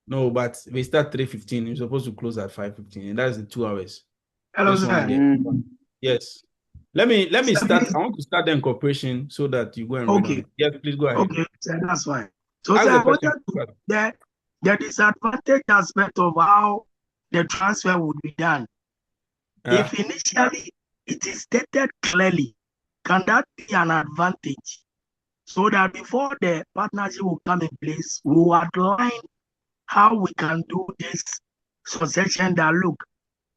No, but we start 3:15. We're supposed to close at 5:15, and that's the 2 hours. Hello, Just want sir. to get. Yes. Let me Sir, start. I want to start the incorporation so that you go and read on okay, it. Yes, please go ahead. okay, sir, that's fine. So, Ask sir, the I wanted question. to the disadvantage aspect of how the transfer would be done. Yeah. If initially it is stated clearly, can that be an advantage? So that before the partnership will come in place, we will outline how we can do this succession that look,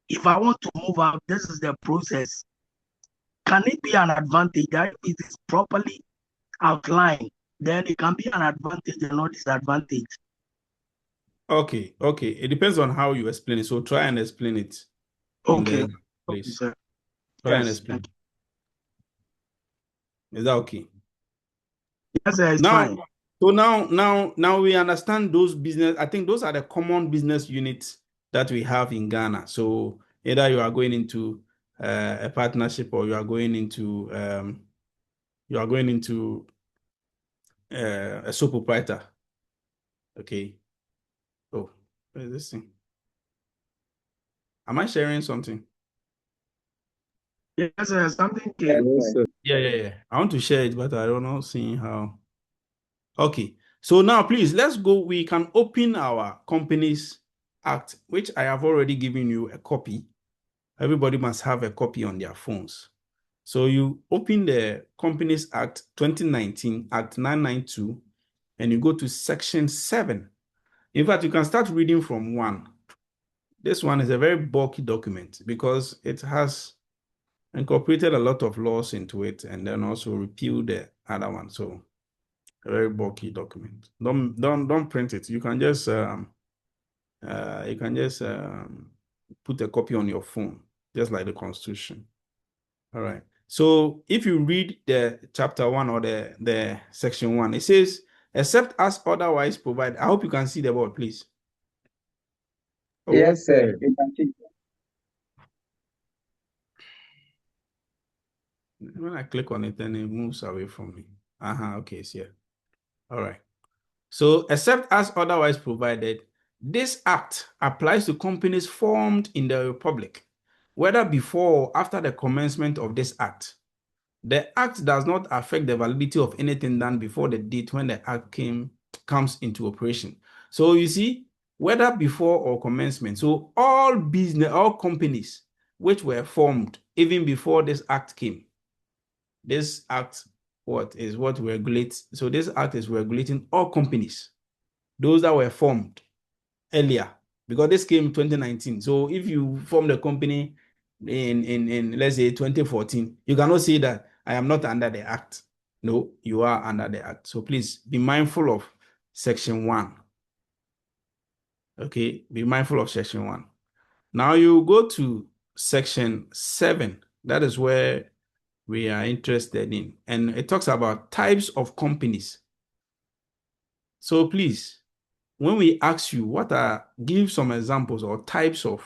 if I want to move out, this is the process. Can it be an advantage that if it is properly outlined, then it can be an advantage and not disadvantage? Okay. It depends on how you explain it. So try and explain it in Okay. the place. Sir. Try and Yes. explain. Is that okay? Yes, sir, it's Now, fine. So now we understand those business. I think those are the common business units that we have in Ghana. So either you are going into a partnership or you are going into a sole proprietor. Okay. Oh, what is this thing? Am I sharing something? Yes, sir. Something came. Yes, sir. Yeah. I want to share it, but I don't know seeing how. Okay. So now please let's go. We can open our Companies Act, which I have already given you a copy. Everybody must have a copy on their phones. So you open the Companies Act 2019, Act 992, and you go to Section 7. In fact, you can start reading from 1. This one is a very bulky document because it has incorporated a lot of laws into it and then also repealed the other one. So a very bulky document. Don't print it. You can just put a copy on your phone, just like the Constitution. All right. So if you read the chapter 1 or the section 1, it says, except as otherwise provided. I hope you can see the board, please. Oh. Yes, sir. You can see. When I click on it, then it moves away from me. Okay, it's here. All right. So except as otherwise provided, this act applies to companies formed in the Republic, whether before or after the commencement of this act. The act does not affect the validity of anything done before the date when the act comes into operation. So you see, whether before or commencement. So all companies which were formed even before this act came, this act what regulates. So this act is regulating all companies, those that were formed earlier, because this came in 2019. So if you formed a company in let's say 2014, you cannot say that I am not under the act. No, you are under the act. So please be mindful of section 1. Okay, be mindful of section 1. Now you go to section 7. That is where we are interested in. And it talks about types of companies. So please, when we ask you give some examples or types of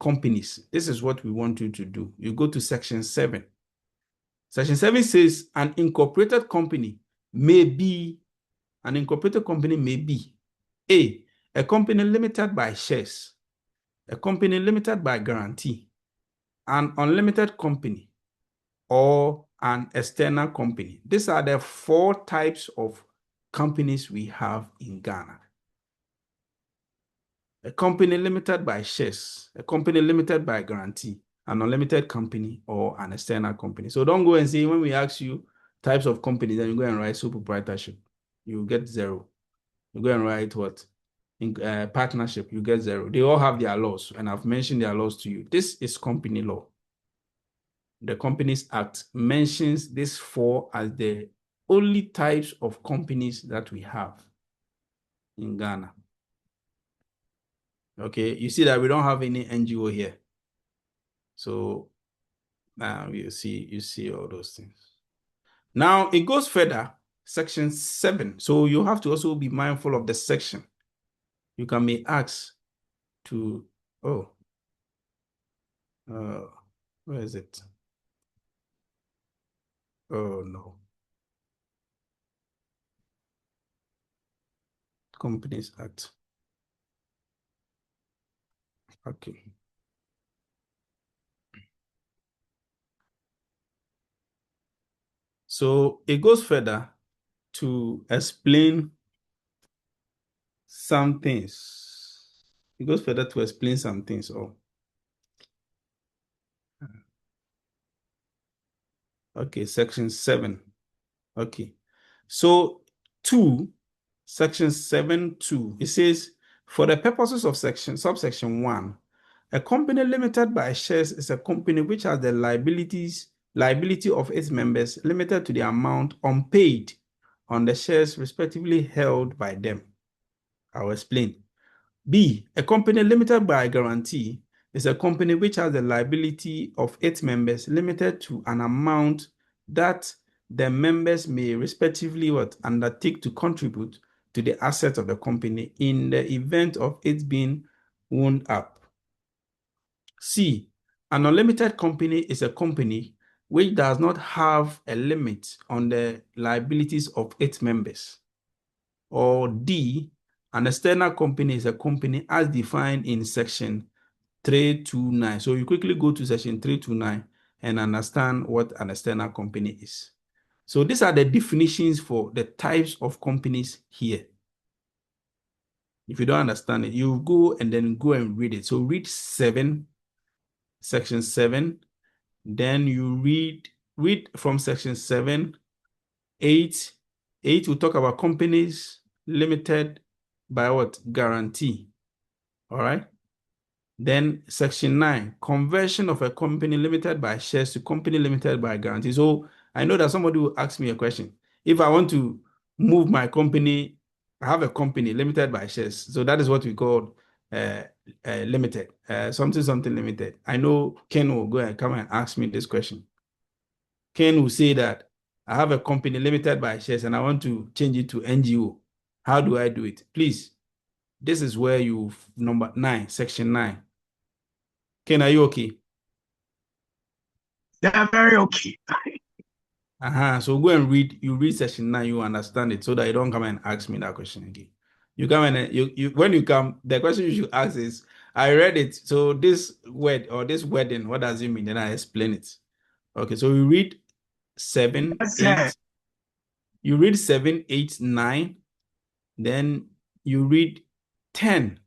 companies, this is what we want you to do. You go to section 7. Section 7 says an incorporated company may be a company limited by shares, a company limited by guarantee, an unlimited company, or an external company. These are the 4 types of companies we have in Ghana. A company limited by shares, a company limited by guarantee, an unlimited company, or an external company. So don't go and say, when we ask you types of companies, then you go and write sole proprietorship, you get 0. You go and write what? In partnership, you get 0. They all have their laws, and I've mentioned their laws to you. This is company law. The Companies Act mentions these 4 as the only types of companies that we have in Ghana. Okay, you see that we don't have any NGO here. So now you see all those things. Now it goes further, section 7. So you have to also be mindful of the section. You can be asked to, where is it? Oh no. Companies Act. Okay. So it goes further to explain some things. It goes further to explain some things. Okay, section 7. Okay. So 2, section 7(2), it says, for the purposes of subsection 1, a company limited by shares is a company which has the liability of its members limited to the amount unpaid on the shares respectively held by them. I'll explain. B, a company limited by guarantee is a company which has the liability of its members limited to an amount that the members may respectively undertake to contribute to the assets of the company in the event of it being wound up. C, an unlimited company is a company which does not have a limit on the liabilities of its members. Or D, an external company is a company as defined in section 329. So you quickly go to section 329 and understand what an external company is. So these are the definitions for the types of companies here. If you don't understand it, you go and read it. So read section 7, then you read from section 7, 8. 8 will talk about companies limited by what? Guarantee. All right. Then section 9, conversion of a company limited by shares to company limited by guarantee. So I know that somebody will ask me a question. If I want to move my company, I have a company limited by shares. So that is what we call limited, something limited. I know Ken will go and come and ask me this question. Ken will say that I have a company limited by shares and I want to change it to NGO. How do I do it? Please, this is where you, number 9, section 9. Ken, are you okay? They're very okay. So go and read. You read section 9, you understand it, so that you don't come and ask me that question again. You come and when you come, the question you should ask is, I read it. So this word or this wedding, what does it mean? Then I explain it. Okay, so you read 7, 8. You read 7, 8, 9. Then you read 10.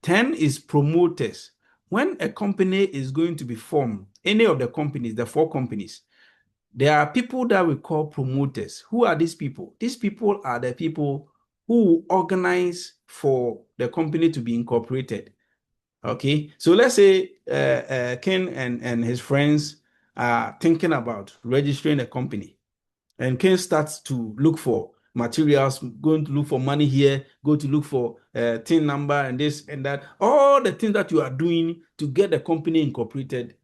10 is promoters. When a company is going to be formed, any of the companies, the 4 companies, there are people that we call promoters. Who are these people? These people are the people who organize for the company to be incorporated. Okay, so let's say Ken and his friends are thinking about registering a company, and Ken starts to look for materials, going to look for money here, go to look for TIN number and this and that. All the things that you are doing to get the company incorporated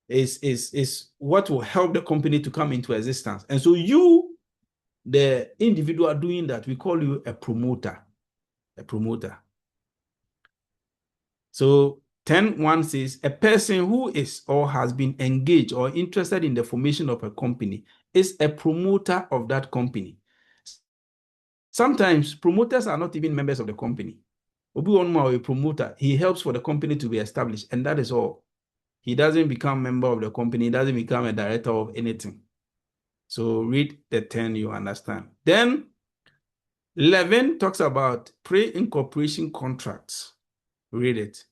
is what will help the company to come into existence. And so you, the individual doing that, we call you a promoter. A promoter. So 10.1 says a person who is or has been engaged or interested in the formation of a company is a promoter of that company. Sometimes promoters are not even members of the company. A promoter, he helps for the company to be established, and that is all. He doesn't become a member of the company, he doesn't become a director of anything. So read the 10, you understand. Then 11 talks about pre-incorporation contracts. Read it.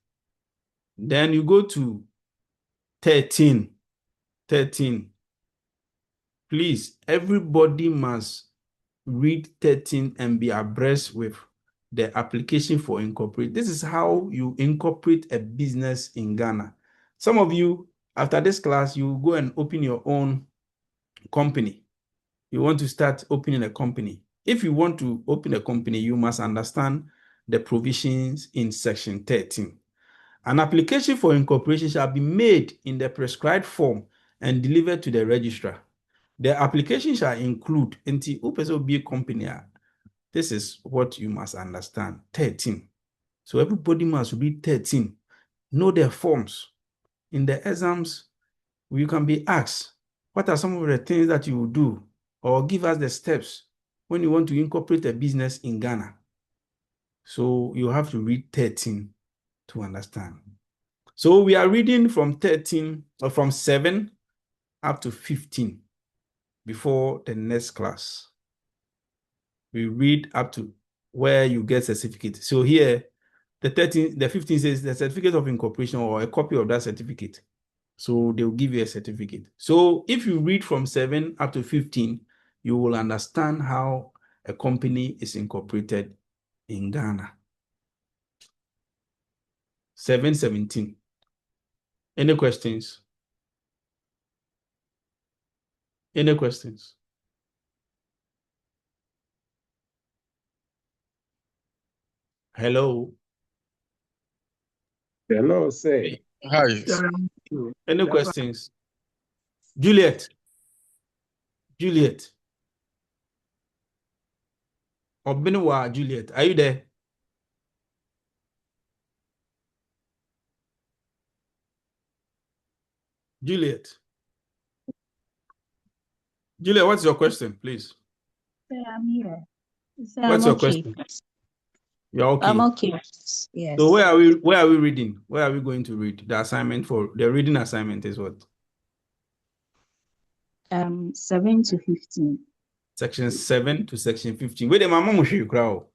Then you go to 13. 13. Please, everybody must read 13 and be abreast with the application for incorporate. This is how you incorporate a business in Ghana. Some of you, after this class, you go and open your own company. You want to start opening a company. If you want to open a company, you must understand the provisions in section 13. An application for incorporation shall be made in the prescribed form and delivered to the registrar. The application shall include be a company. This is what you must understand. 13. So everybody must read 13. Know their forms. In the exams, you can be asked, what are some of the things that you will do? Or give us the steps when you want to incorporate a business in Ghana. So you have to read 13 to understand. So we are reading from 13 or from 7 up to 15 before the next class. We read up to where you get certificate. So here, the 15 says the certificate of incorporation or a copy of that certificate. So they will give you a certificate. So if you read from 7 up to 15, you will understand how a company is incorporated in Ghana. 7:17. Any questions? Any questions? Hello. Hello, say. Hi. Any questions? Juliet. Juliet. Obinwa Juliet. Are you there? Juliet. Juliet, what's your question, please? Sir, I'm here. Sir, What's I'm your okay. question? You're okay. I'm okay. Yes. So where are we reading? Where are we going to read? The assignment for the reading assignment is what? 7 to 15. Section 7 to section 15. Wait, my mom will show you crowd.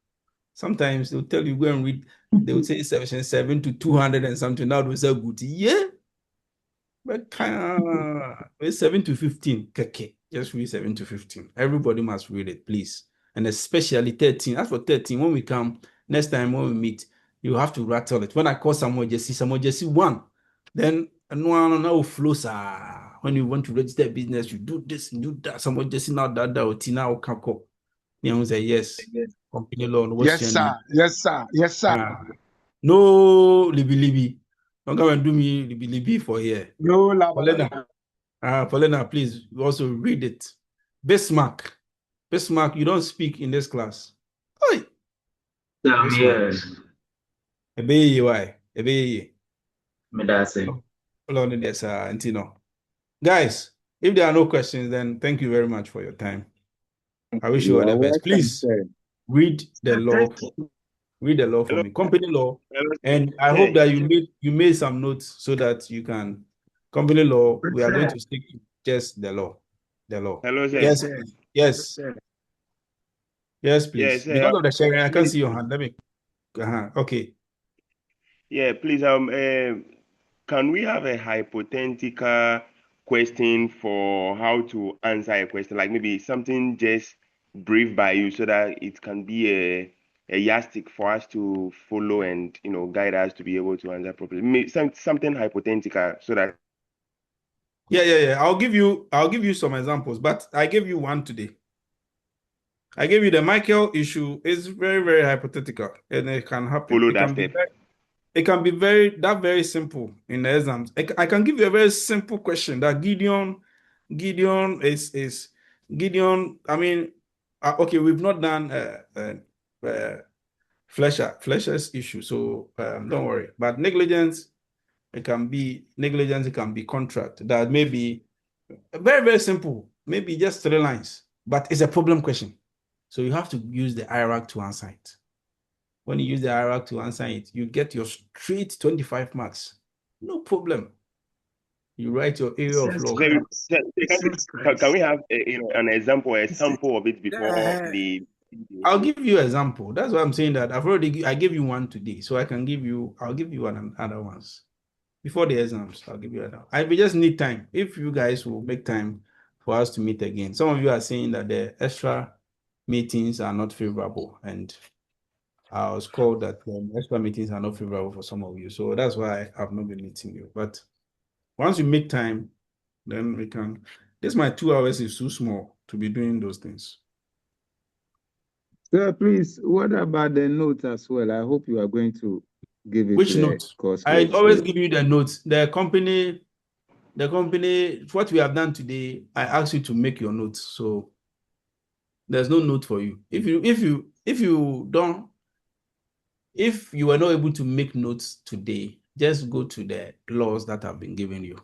Sometimes they'll tell you go and read, they would say section 7 to 200 and something. Now they say good. Yeah. But 7 to 15. Okay. Just read 7 to 15. Everybody must read it, please. And especially 13. As for 13, when we come, next time when we meet, you have to rattle it. When I call someone just 1, then no will flow, sir. When you want to register a business, you do this and do that. Someone just now that or Tina or Kako. You say yes. Company law. Yes, sir. Yes, sir. Yes, sir. No libby. Don't come and do me libby for here. No, Paulina, please also read it. Bismarck, you don't speak in this class. Oi. Yes. Why? Medase. Guys, if there are no questions, then thank you very much for your time. I wish you all You the are best. welcome, Please sir. read the law. Read the law for me. Company law. And I hope that you made some notes so that you can company law. We are going to stick to just the law. The law. Hello, sir. Yes. Yes. Yes, please. Yes, sir. Because of the sharing, I can't see your hand. Let me. Okay. Yeah, please. Can we have a hypothetical question for how to answer a question? Like maybe something just brief by you, so that it can be a yardstick for us to follow and guide us to be able to answer properly. Something hypothetical, so that. Yeah. I'll give you some examples, but I gave you one today. I gave you the Michael issue. It's very, very hypothetical, and it can happen. Follow that step. It can be very simple in the exams. I can give you a very simple question that Gideon is Gideon. I mean, okay, we've not done Fletcher's issue, so don't worry. But negligence, it can be contract. That may be very, very simple. Maybe just 3 lines, but it's a problem question. So you have to use the IRAC to answer it. When you use the IRAC to answer it, you get your straight 25 marks. No problem. You write your area of law. Can we have an example, a sample of it before the? I'll give you an example. That's why I'm saying that I gave you one today, so I'll give you other ones before the exams. I'll give you another. We just need time. If you guys will make time for us to meet again. Some of you are saying that the extra meetings are not favorable, and I was called that extra meetings are not favorable for some of you. So that's why I've not been meeting you. But once you make time, then we can. My 2 hours is too small to be doing those things. Sir, please, what about the note as well? I hope you are going to give it Which to note? the course. I always give you the notes. The company, what we have done today, I asked you to make your notes. So there's no note for you. If you were not able to make notes today, just go to the laws that have been given you.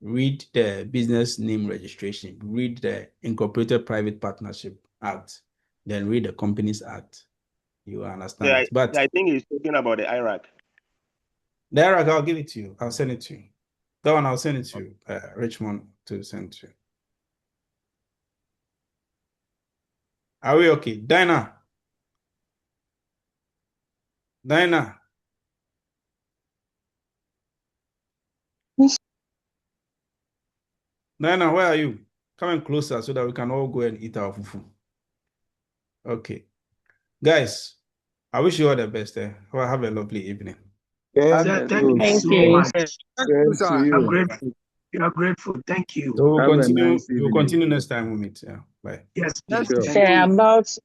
Read the business name registration, read the Incorporated Private Partnership Act, then read the Companies Act. You understand it. But I think he's talking about the IRAC. The IRAC, I'll give it to you. I'll send it to you. That one, I'll send it to you, Richmond, to send to you. Are we okay? Dinah. Dinah, where are you? Come closer so that we can all go and eat our fufu. Okay. Guys, I wish you all the best. Well, have a lovely evening. Sir, thank you so much. I'm grateful. You are grateful. Thank you. So we'll continue next time we meet. Yeah. Bye. Yes, please. Sir,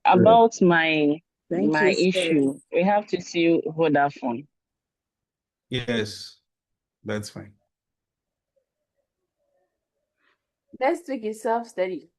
about my Thank you, sir. issue, we have to see Vodafone. Yes, that's fine. Next week is self-study.